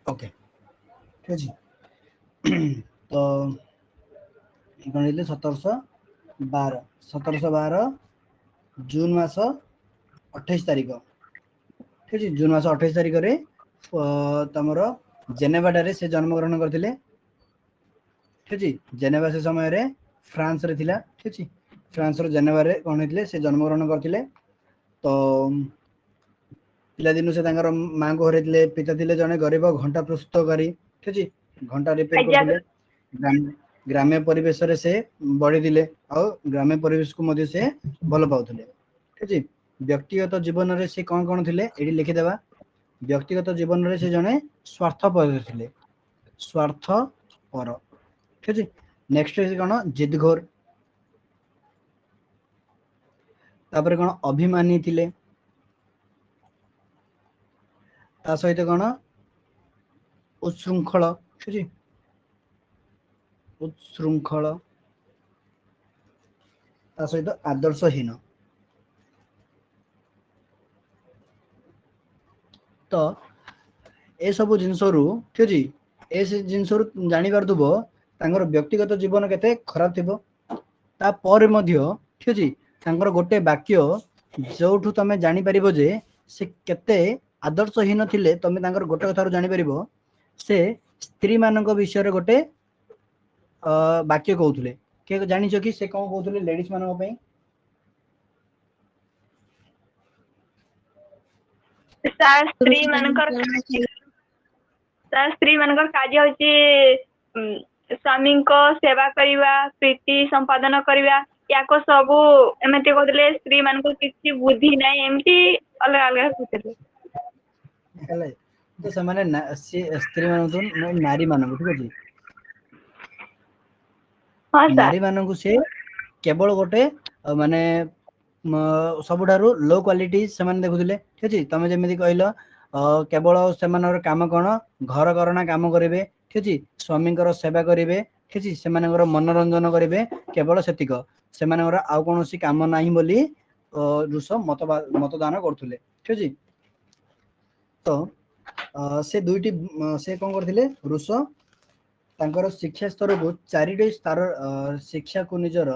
ओके, ठीक अच्छे, तो कौन 1712 जून मास 28 तारिख। ठीक है, जून मास 28 तारिख रे तमर जेनेवा रे से जन्म ग्रहण करथिले। ठीक है, जेनेवा से समय रे फ्रांस रे थिला। ठीक है, फ्रांस रो जेनेवा रे कौन हेतले से जन्म ग्रहण करथिले। तो पिला दिनु से तांकर मां को हरैथिले, पिता थिले जने गरीब घंटा प्रस्तुतकारी। ठीक है, घंटा रिपेयर करथिले, ग्राम्य परिवेश रे से बढ़ी दिले, और ग्राम्य परिवेश को मध्य से भल पाउथिले। ठीक है, व्यक्तिगत जीवन रे से कौन कौन थिले एडी लिखि देबा। व्यक्तिगत जीवन रे से जने स्वार्थपर थिले, स्वार्थपर। ठीक है, नेक्स्ट है कौन जिदघोर, तापर कौन अभिमानी थिले, ता सहित कौन उच्छृंखल। ठीक है, उच्छृंखल, ता सहित आदर्शहीन। तो ए सब जिनस ठीक अच्छे ए जिनस जानी पार्थुब तांकर व्यक्तिगत जीवन केते खराब थिबो तापर ठीक अच्छे गोटे वाक्य जो तुम जानी परिबो जे से केते आदर्शहीन थिले तुम तांकर गोटे कथार जानी परिबो से स्त्री मानक विषय रे गोटे वाक्य कहउथले के जानिछ कि से कौन कहउथले लेडीज मानक पई स्त्री मानकर कार्य होची स्वामी को सेवा करवा प्रीति संपादन करवा याको सब एमती कहते स्त्री मान को किसी बुद्धि नहीं एमती अलग अलग कहते हेले तो से माने स्त्री मानक तो नारी मानक ठीक अछि हाँ सर नारी मानक से केवल गोटे माने सबुठारु लो क्वालिटी से माने देखुथिले ठीक अछि तमे जेमिति कहलो केवल सेमानर काम कोन घर करना काम करिवे ठीक अछि स्वामींकर सेवा करिवे ठीक अछि सेमानकर मनोरंजन करिवे केवल सेतिक सेमानकर आउ कोनोसी काम नाही बोली ऋष मतदान करथुले ठीक अछि तो से दुईटी से कोन करथिले ऋष तांकर शिक्षा स्तर को चारिटी स्तर शिक्षा को निजर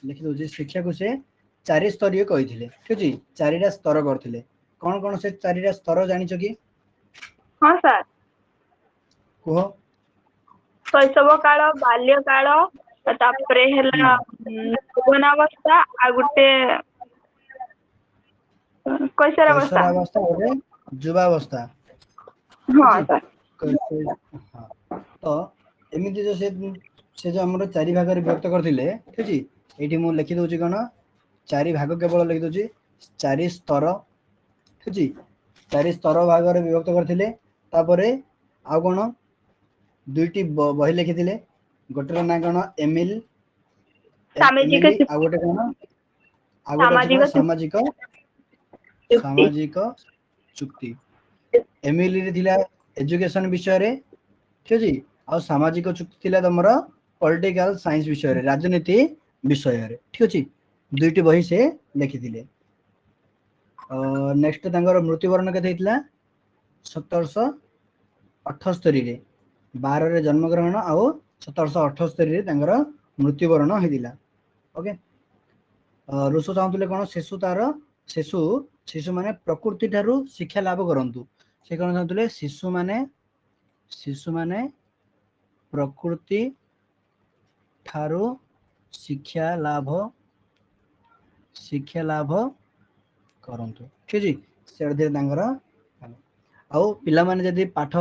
लिखि दउछि शिक्षा को से चारि स्तरीय कहिथिले ठीक अछि चारिटा स्तर करथिले कोन कोन से चारिटा स्तर जानिछ कि हाँ सर कुह शैशव काल बाल्य काल तापरे हैला यौवनावस्था आ गुटे कैसर अवस्था कैशोरावस्था और युवावस्था हाँ सर हाँ तो एमिति जो से जो हमर चारि भाग रे व्यक्त करथिले ठीक अछि एठी मु लिखि दउछि कोन चारि भाग केवल लिखि दउछि चारि स्तर ठीक अछि चारि स्तर भाग रे विभक्त करथिले तापरे आ कोन दुईटी बही लिखिथिले गोटेर ना कोन एमिल सामाजिक एमिली आ गोटे कोन आ गोटे अछि सामाजिक सामाजिक चुक्ति एमिली रे थिला एजुकेशन विषय रे ठीक अछि आ सामाजिक चुक्ति थिला तमर पॉलिटिकल साइंस विषय रे राजनीति विषय रे ठीक अछि दुईटी बही से लिखिथिले नेक्स्ट तांगर मृत्युवरण केते हितला 1778 रे 12 रे जन्म ग्रहण आ 1778 रे तांगर मृत्युवरण हिदिला ओके ऋष चाहूले कोन शिशु तार शिशु शिशु माने प्रकृति ठारू शिक्षा लाभ करंतु से कोन चाहूले शिशु माने प्रकृति ठारू शिक्षा लाभ करंतु ठीक अछि से धीरे तांगर आउ पिला माने जदी पाठ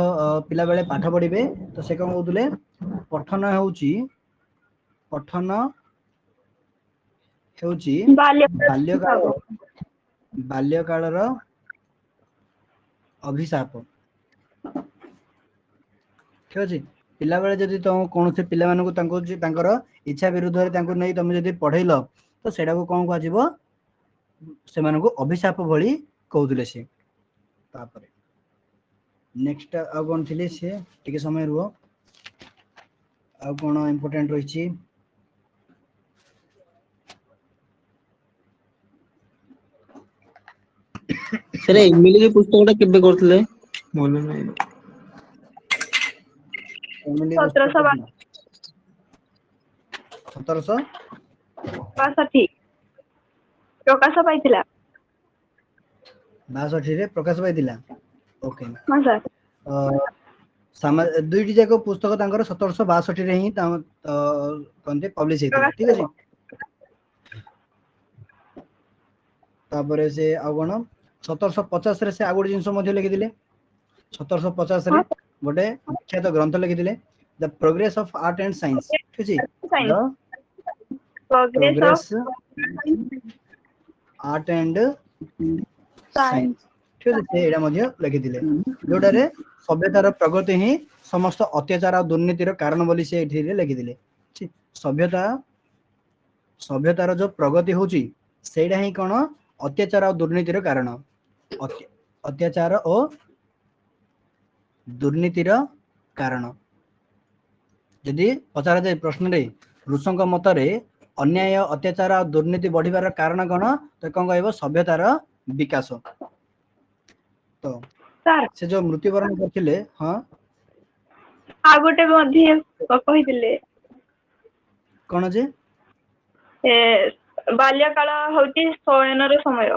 पिला बेले पाठ पढिबे तो से कोन कहउतले पठन हेउची बाल्य कालर अभिशाप ठीक अछि पिला बेले जदी तो कोन से पिला मानकु तांको जे तांकर इच्छा विरुद्ध रे तांको नै तमे जदी पढैलो तो सेडा को कोन कहजिवो से मानकु अभिशाप भली कहउतले से तापरे नेक्स्ट आ कोन थिले से टिके समय रुओ आ कोन इंपोर्टेंट रहिछि सर एमिली पुस्तकटा केबे करथले मन नै 1762 प्रकाश पाइथिला 62 रे प्रकाश पाइथिला ओके हाँ सर दुईटी जाक पुस्तक तांकर 1762 रे ही कोनते पब्लिश हेतिला ठीक अछि तापरे से आ कोन 1750 रे से आगुड जिंस मध्ये लिखि दिले 1750 रे गोटे विख्यात ग्रंथ लिखि दिले the progress of art and science ठीक अछि the progress art and science ठीक अछि एडा मध्ये लिखि दिले जोटा रे सभ्यतार प्रगति ही समस्त अत्याचार और दुर्नीतिर कारण बोली से एठी रे लिखि दिले सभ्यतार जो प्रगति होची सेडा ही कोन अत्याचार और दुर्नीतिर कारण अत्याचार और दुर्नीतिर कारण जदि पचार जाए प्रश्न रे ऋषंक मतरे अन्याय अत्याचार और दुर्नीति बढ़िबार कारण कौन तो कौन कहब सभ्यतार विकास। तो ସାର୍ से जो मृत्युवरण करथिले हाँ ଆଉ ଗୋଟେ ମଧ୍ୟ କହିଥିଲେ कौन जे ଏ ବାଲ୍ୟକାଳ ହଉଛି ଶୟନର ସମୟ।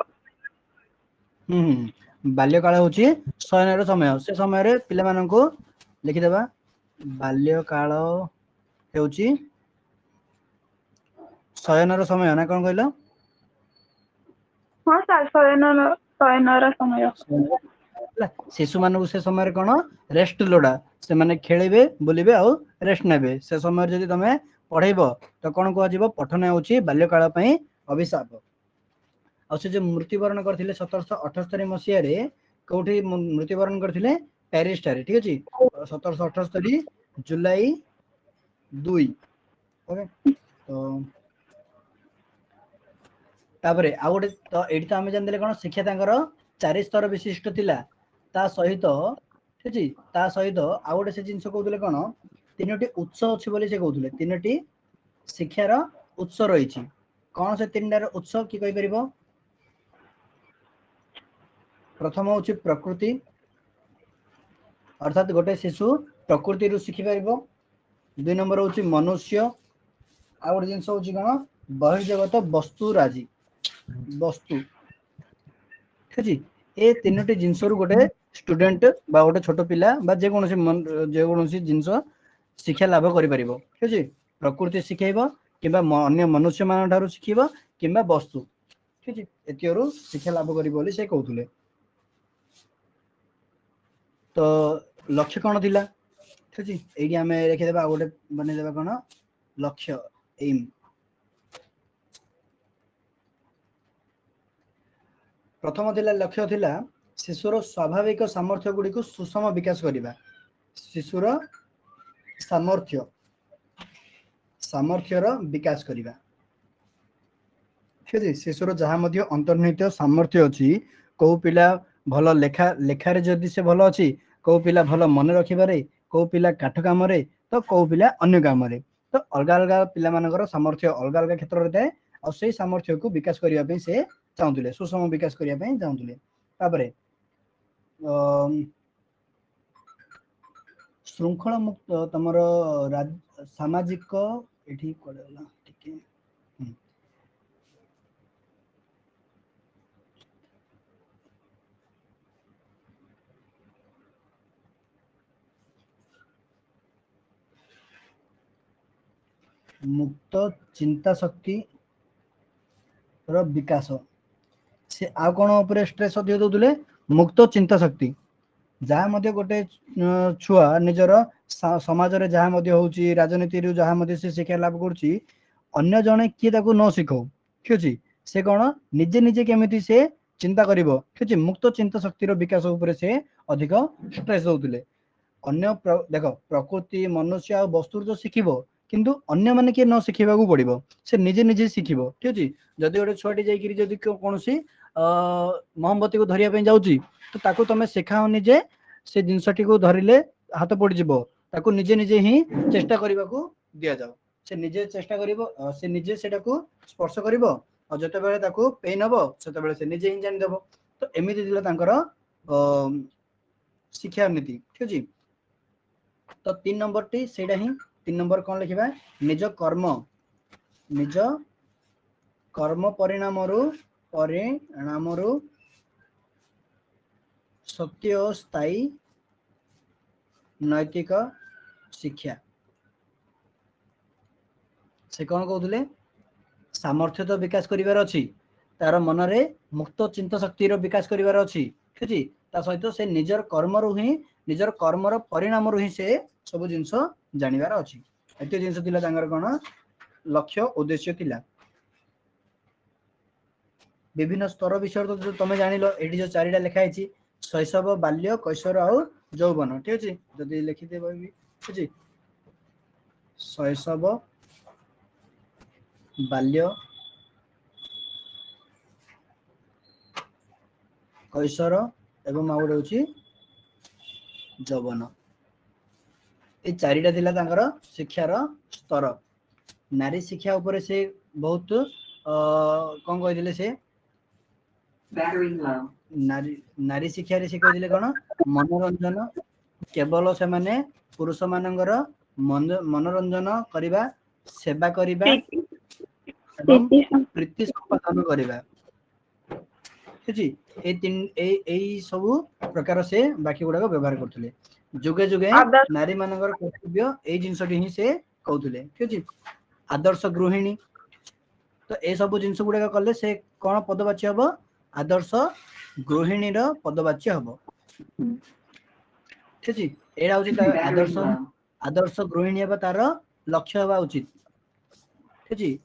बाल्यकाल होची शयनर समय से समय रे पिला माननकु लिखिदेबा बाल्यकाल हेउची शयनर समय ना कौन कहलो ହଁ ସାର୍ ଶୟନର ସମୟ। शिशु मानक से समय कौन रेस्ट लोड़ा से माने खेलिबे बुलिबे आउ रेस्ट नेबे से समय जदि तमे पढ़ेइबो तो कौन कहजिबो पठन होउची बाल्यकाल पई अभिशाप। और से जो मृत्युवरण करथिले 1778 मसिया रे कोठी मृत्युवरण करथिले पेरिस ठारे ठीक अछि 1778 जुलाई 2 ओके। तो तापरे आ गोटे तो एठी तो हम जानले कोन शिक्षा तांकर 4 स्तर विशिष्ट थिला ता सहित ठीक अछि ता सहित आ गोटे से जिंस कहउतले कोन तीनोटी उत्स अछि बोली से कहउतले तीनोटी शिक्षार उत्स रहिछि कोन से तीनटार उत्स की कहि परिबो। प्रथम होछि प्रकृति अर्थात गोटे शिशु प्रकृति रु शिखि परिबो। 2 नंबर होछि मनुष्य आ गोटे जिंस होछि कोन बहिर्जगत वस्तु राजी वस्तु ठीक अछि ए तीनोटी जिंस रु गोटे स्टूडेंट बा गोटे छोटो पिला बा जे कोनोसी जिंस शिक्षा लाभ करि परिबो ठीक अछि प्रकृति शिखेइबो किबा अन्य मनुष्य मान ठारू शिखिबो किबा वस्तु ठीक अछि एतियरु शिक्षा लाभ करिबो बोली से कहउतले। तो लक्ष्य कौन थिला ठीक अछि एगी हमें लिखि देबा गोटे बने देबा कोन लक्ष्य एम। प्रथम थिला लक्ष्य थिला शिशुर स्वाभाविक सामर्थ्य गुडी को सुषम विकास करिबा शिशुर सामर्थ्यर विकास करिबा ठीक अछि शिशुर जहा मध्ये अंतर्निहित सामर्थ्य अछि को पिला भल लेखा लेखारे जदि से भल अछि को पिला भल मन रखिबारे को पिला काठ काम रे तो को पिला अन्य काम रे तो अलगा अलगा पिला मानकर सामर्थ्य अलगा अलगा क्षेत्र रे थाए और सेही सामर्थ्य को विकास करिया पे से चाहुतले सुषम विकास करिया पे चाहुतले। तापरे श्रृंखला मुक्त तमर सामाजिक एठी कोडला ठीक है मुक्त चिंता शक्ति रो विकास से आ कोन ऊपर स्ट्रेस दियो दोले मुक्त चिंता शक्ति जहाँ मध्ये गोटे छुआ निजर समाज रे जहाँ मध्ये होउची राजनीति रु जहाँ मध्ये से शिक्षा लाभ करूची अन्य जने किए ताको न सिखौ ठीक अछि से कोन निजे निजे केमिति से चिंता करिवो ठीक अछि मुक्त चिंता शक्ति रो विकास ऊपर से अधिक स्ट्रेस दोउतले। अन्य देखो प्रकृति मनुष्य आ वस्तु तो शिखिबो किंतु अन्य माने के न शिखिबा को पड़िबो से निजे निजे शिखिबो ठीक अछि जदि गोटे छुआटी जाईकरी जदि कोनोसी मोमबत्ती को धरिया पे जाउची तो ताको तमे सिखाओनी जे से जिनसटी को धरिले हाथ पड़ जिवो ताको निजे निजे ही चेष्टा करबा को दिया जाओ से निजे चेष्टा करिवो से निजे सेटा को स्पर्श करिवो और जते बेले ताको पेन हबो सेते बेले से निजे ही जानि देबो तो एमिति दिला तांकर शिक्षा नीति ठीक अछि। तो 3 नंबर टी सेडा ही 3 नंबर कोन लिखिबा निज कर्म परिणाम रु सत्य और स्थायी नैतिक शिक्षा से कौन कहते सामर्थ्य तो विकास करिवार अछि तार मन रे मुक्त चिंता शक्ति रो विकास करिवार अछि ठीक अछि ता सहित से निजर कर्म रु ही निजर कर्मर परिणाम रु ही से सब जिंस जानिवार अछि एते जिंस दिला तांगर कोन लक्ष्य उद्देश्य थिला। विभिन्न स्तर विषय तो तमे जानिलो एठी जो चारिटा लेखा हैछि शैशव बाल्य कैशोर और यौवन ठीक अछि जदि लिखि देबो भी ठीक अछि शैशव बाल्य कैशोर एवं आ गोटे होछि यौवन ए चारिटा थिला तांकर शिक्षार स्तर नारी शिक्षा ऊपर से बहुत कौन कहते से नारी नारी शिक्षा रे से कहते कौन मनोरंजन केवल से माने पुरुष मानकर मनोरंजन करवा सेवा करवा एवं प्रीति संपादन करवा सब प्रकार से बाकी गुड़ाक व्यवहार करते जुगे जुगे आदर्श नारी मानकर कर्तव्य यही जिनसटी ही से कहते ठीक अच्छे आदर्श गृहिणी तो ए सब जिनस गुड़ाक कले से कौन पदवाच्य हम आदर्श गृहिणी पदवाच्य हम ठीक अच्छे एटा हूँ आदर्श आदर्श गृहिणी हे तार लक्ष्य हवा उचित ठीक अच्छे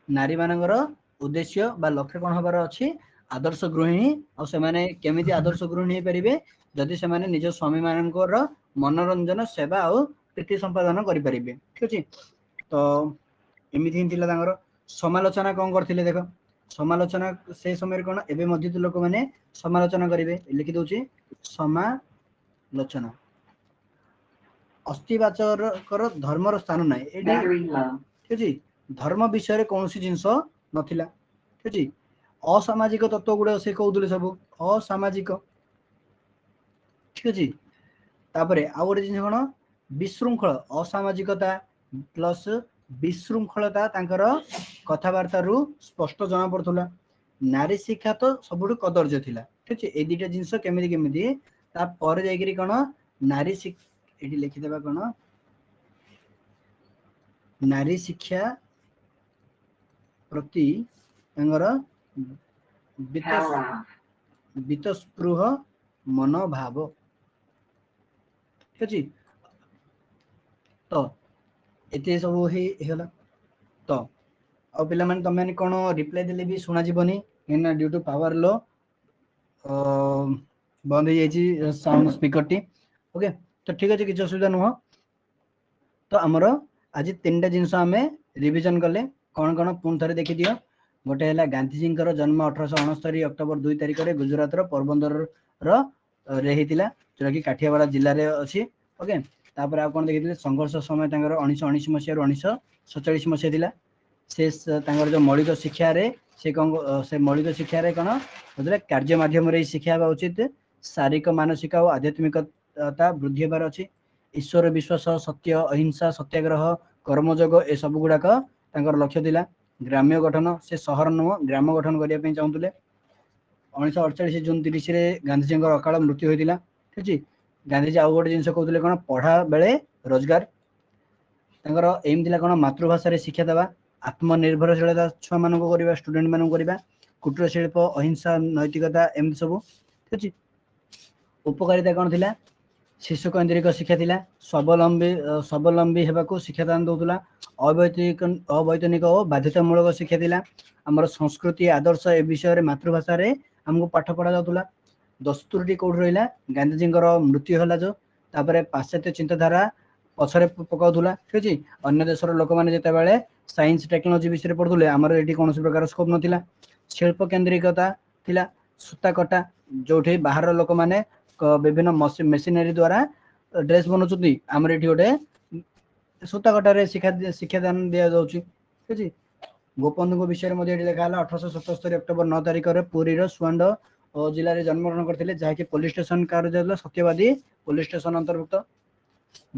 नारी मानकर उद्देश्य बा लक्ष्य कौन हबार अच्छी आदर्श गृहिणी और से माने केमिति आदर्श गृहिणी हो पारे जदि से माने निज स्वामी मानकर मनोरंजन सेवा और प्रीति संपादन करें ठीक अच्छे तो एमती ही समालोचना कौन करते देख समालोचना से समय कौन एवं मध्य लोक मैंने समालोचना करेंगे लिखि दूसरी समालोचना अस्थिवाचकर धर्मर स्थान ना ठीक अच्छे धर्म विषय कौन सी जिनस नथिला ठीक अच्छे असामाजिक तत्व गुड़ा से कहते सब असामाजिक ठीक अच्छे तापरे आउ गोटे जिन कौन विशृंखल असामाजिकता प्लस विशृंखलता तांकर कथबार्ता रु स्पष्ट जना पड़ुला नारी शिक्षा तो सबुठ कदर्य थिला ठीक अच्छे ये दुटा जिनस केमिति केमिति तापर जाइकरी कौन नारी ये लिखिदेबा कौन नारी शिक्षा प्रति बीतस्पृह मनोभाव ठीक अच्छे तो ये सब होगा तो आ पे तुम मैंने कौन रिप्लाई देले भी शुणा जीवनी कहीं ड्यू टू पावर लो बंद हो जाए साउंड स्पीकर टी ओके तो ठीक अच्छे किसी असुविधा नुह तो आमर आज 3टा जिनस आम रिविजन कले कौन कौन पुणी थे देखी दियो गोटे है गांधीजी जन्म 1869 अक्टोबर 2 तारिख में गुजरात पोरबंदर जोटा कि काठियावाड़ जिले में अच्छी ओके तापर आ कौन देखी संघर्ष समय 1919 मसीह 1947 मसीहा से जो मौलिक शिक्षा रे से कौन से मौलिक शिक्षा रे कौन बोले कार्य माध्यम शिक्षा हवा उचित शारीरिक मानसिक और आध्यात्मिकता वृद्धि होबार अच्छी ईश्वर विश्वास सत्य अहिंसा सत्याग्रह कर्मयोग ए सब गुड़ाक लक्ष्य थिला ग्राम्य गठन से सहर नुह ग्राम गठन करने चाहूले 1948 जून 30 गांधीजी अकाल मृत्यु होता ठीक है गांधीजी आउ गोटे जिन कहते कौन पढ़ा बेले रोजगार एम थी कौन मातृभाषा शिक्षा देवा आत्मनिर्भरशीलता छुआ मान करवा स्टूडेंट मान करवा कुटीर शिल्प अहिंसा नैतिकता एमती सब ठीक अच्छे उपकारिता कौन थी शिशु केन्द्रिक शिक्षा थी स्वावलंबी होगा शिक्षादान दूसरा अवैतनिक और बाध्यतामूलक शिक्षा थी आमर संस्कृति आदर्श ए विषय में मातृभाषा आमको पाठ पढ़ा जाऊला दस्तूरटी कौट रहा गांधीजी मृत्यु है जो तापर पाश्चात्य चिंताधारा पछरे पकाउला ठीक अच्छे अन्य देशर लोक मैंने जिते साइंस टेक्नोलोजी विषय पढ़ुले आमर ये कौन प्रकार स्कोप नाला शिल्प केन्द्रिकता थिला सूता कटा जो बाहर लोक मैंने विभिन्न मेसिनरी द्वारा ड्रेस बनाऊँ आमर ये गोटे सूता कटार शिक्षादान दि जाऊँगी ठीक अच्छे गोपबंधु विषय में लिखा 1877 अक्टोबर 9 तारिख में पुरी सुआंड जिले में जन्मग्रहण करते जहाँकि पुलिस स्टेशन कार्य सत्यवादी पुलिस स्टेशन अंतर्भुक्त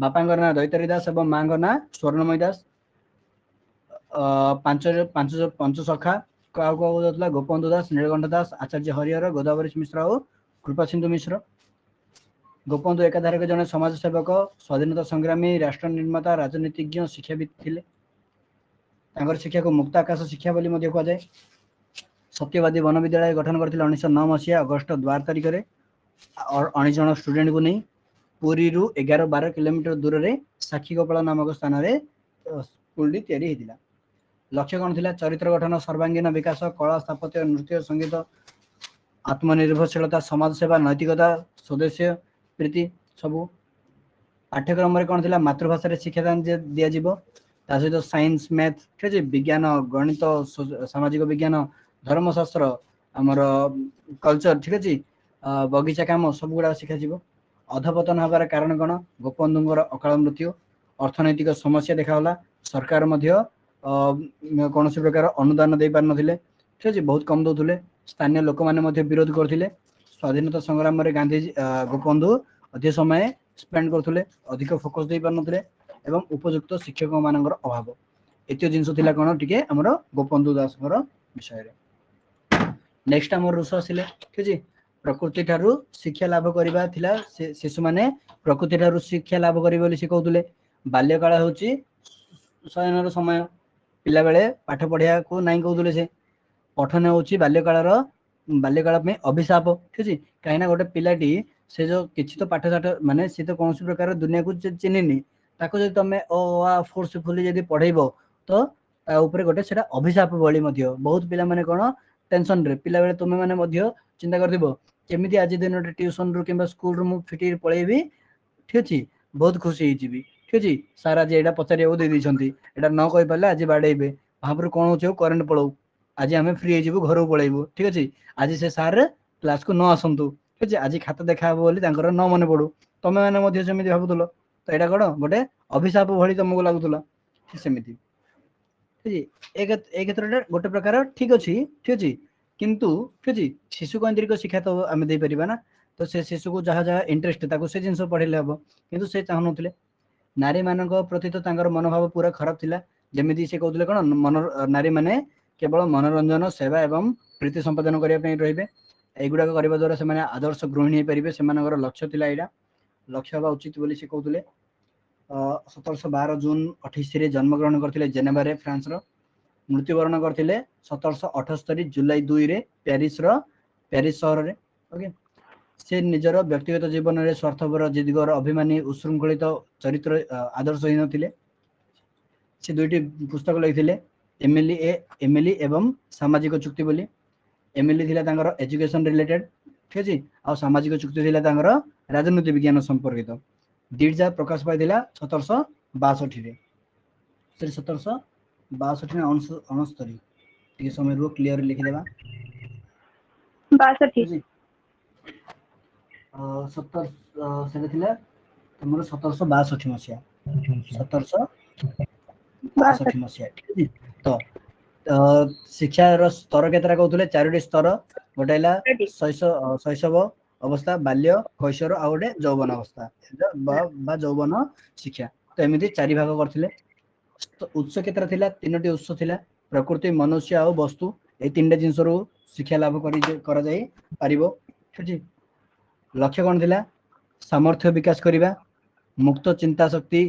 बापा ना दैतारी दास और माँ ना स्वर्णमयी दास पंच सखा क्या गोपबंधु दास नीलकंठ दास आचार्य हरिहर गोदावरी मिश्र और कृपा सिंधु मिश्र गोपबंधु एकाधारे जड़े समाजसेवक स्वाधीनता संग्रामी राष्ट्र निर्माता राजनीतिज्ञ शिक्षाविद थे शिक्षा को मुक्त आकाश शिक्षा बोली कहुए सत्यवादी वन विद्यालय गठन करते 1909 मसीहा अगस्ट 12 तारिख में 19 जन स्टूडेंट को नहीं पुरी 11-12 किलोमीटर दूर में साक्षीगोपाल नामक स्थान में स्कूल या लक्ष्य कौन थी चरित्र गठन सर्वांगीन विकास कला स्थापत्य नृत्य संगीत आत्मनिर्भरशीलता समाज सेवा नैतिकता स्वदेश प्रीति सबू पाठ्यक्रम कौन थी मातृभाषा शिक्षादान दि सहित साइंस मैथ ठीक है विज्ञान गणित सामाजिक विज्ञान धर्मशास्त्र आमर कल्चर ठीक अच्छे बगीचा काम सब गुड़ा शिखा अधपतन हबार कारण कौन गोपबंधुर अकाल मृत्यु अर्थनैतिक समस्या देखाला सरकार मध्य कौन प्रकार अनुदान दे पार नथिले ठीक अछि बहुत कम दउथले स्थानीय लोक माने मध्य विरोध करथिले स्वाधीनता संग्राम रे गांधी गोपबंधु अधिक समय स्पेंड करथुले अधिक फोकस दे पार नथिले एवं उपयुक्त शिक्षक मानकर अभाव एतियो जिंस थिला कोन टिके हमर गोपबंधु दास कर विषय रे नेक्स्ट हमर रुष आसिले ठीक अछि प्रकृति ठारू शिक्षा लाभ करिबा थिला शिशु माने प्रकृति ठारू शिक्षा लाभ करिबे बोली शिखौतुले बाल्यकाल होची शयनर समय पिला बेले पाठ पढ़िया को नाही कहउतले से पठन होची बाल्यकाल में अभिशाप ठीक अछि काहेना गोटे पिलाटी से जो किछि तो पाठ साठ माने से तो कोनोसी प्रकार दुनिया को चिन्हिनी ताको जे तमे ओ आ फोर्सफुली यदि पढेइबो तो ता ऊपर गोटे सेटा अभिशाप बळी मध्य बहुत पिला माने कोन टेंशन रे पिला बेले तुमे माने मध्य चिंता करदिबो केमिति आज दिन ट्यूशन रु किबा स्कूल रु मु फिटी पळेबी ठीक अछि बहुत खुशी ही जीबी ठीक अछि सारा जे एडा पचारिया दे दिसंती एडा न कहि पाले आज बाडेइबे भाबरु कोन होछो करंट पळौ आज हमें फ्री जीवु घर पळेबो ठीक अछि आज से सर क्लास को न आसंतु ठीक अछि आज खाता देखा बोली तांकर न मने पडू तमे माने मध्य सेमिति भाबुतलो तो एडा कोन गोटे अभिशाप भଳି तमको लागुतला ठीक सेमिति ठीक अछि ए क्षेत्र गोटे प्रकार ठीक अछि ठीक अछि किंतु ठीक अछि शिशु केंद्रिक शिक्षा तो हमें दे परिबा ना तो से शिशु को जहा जहा इंटरेस्ट ताको से जिंस पढेले हबो किंतु से चाहु नथिले नारी मानक प्रति तो तांकर मनोभाव पूरा खराब थिला जेमिति से कहउतले कोन नारी माने केवल मनोरंजन सेवा एवं प्रीति संपादन करिया पई रहिबे एगुडा करबा द्वारा से माने आदर्श गृहिणी परिबे से मानकर लक्ष्य थिला एडा लक्ष्य बा उचित बोली से कहउतले 1712 जून 28 रे जन्म ग्रहण करथिले जेनेवा रे फ्रांस रो मृत्युवरण करथिले 1778 जुलाई 2 रे पेरिस शहर रे ओके से निजर व्यक्तिगत जीवन रे स्वार्थपर जिदगर अभिमानी उशृंखलित चरित्र आदर्शहीन थिले से दुईटी पुस्तक लिखिथिले एमिली एवं सामाजिक चुक्ति बोली एमिली थिला तांगर एजुकेशन रिलेटेड ठीक अछि आ सामाजिक चुक्ति थिला तांगर राजनीति विज्ञान संपर्कित दीर्जा प्रकाश पाइथिला 1762 रे से 1762 ने 69 टी समय रो क्लियर लिखि देबा 62 70 से थिला हमर 1762 मसिया 1762 मसिया ठीक अछि तो शिक्षा रो स्तर केतरा कहउतले चारोटी स्तर गोटेला शैशव अवस्था बाल्य कैशोर आ गोटे यौवन अवस्था बा यौवन शिक्षा तो एमिति चारि भाग करथिले उत्स केतरा थिला तीनोटी उत्स थिला प्रकृति मनुष्य आ वस्तु ए तीनटे जिंस रो शिक्षा लाभ करा जाई पारिबो ठीक अछि लक्ष्य कोन थिला सामर्थ्य विकास करिबा मुक्त चिंता शक्ति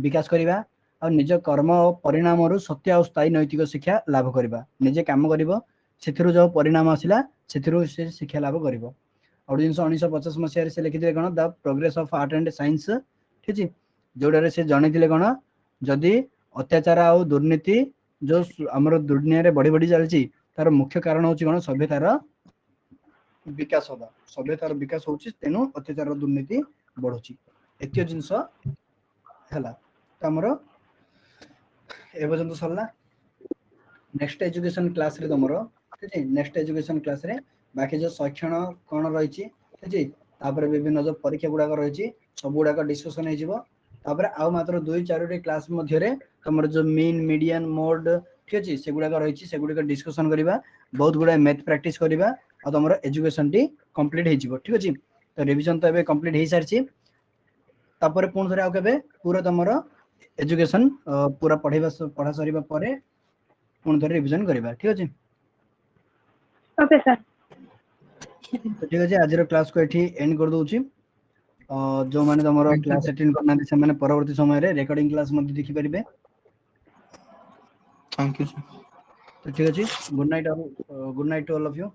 विकास करिबा और निज कर्म और परिणाम रु सत्य और स्थायी नैतिक शिक्षा लाभ करिबा निजे काम करिवो सेथिरु जो परिणाम आसिला सेथिरु से शिक्षा लाभ करिवो और 1950 मसिया रे से लिखिथिले कोन the progress of art and science ठीक अछि जोडरे से जणिथिले कोन जदि अत्याचार आ दुर्नीति जो हमर दुनिया रे बड़ी बड़ी चलची तार मुख्य कारण होची कोन सभ्यतार विकास होबा सभ्यतार विकास होची तेनु अत्याचार दुर्नीति बढ़ुची एतियो जिंस हला हमर ए पर्यंत सरला नेक्स्ट एजुकेशन क्लास रे तमरो ठीक है नेक्स्ट एजुकेशन क्लास रे बाकी जो शिक्षण कोन रहिची ठीक है तापर विभिन्न जो परीक्षा गुडा रहिची सब गुडा डिस्कशन हे जिवो तापर आ मात्र 2-4 टी क्लास मध्य रे तमर जो मीन मीडियन मोड ठीक है से गुडा रहिची से गुडा डिस्कशन करिबा बहुत गुडा मैथ प्रैक्टिस करिबा आ तमरो एजुकेशन टी कंप्लीट हे जिवो ठीक अछि तो रिवीजन तो एबे कंप्लीट हे सारची तापर पुन थरे आ केबे पूरा तमरो एजुकेशन पूरा पढ़ा सरीबा परे पुन थरे रिवीजन करिबा ठीक अछि ओके सर तो ठीक अछि आज रो क्लास को एठी एंड कर दोउची जो माने तमरो क्लास अटेंड करना से माने परवर्ती समय रे रिकॉर्डिंग क्लास मध्ये देखि परिबे थैंक यू सर तो ठीक अछि good night all of you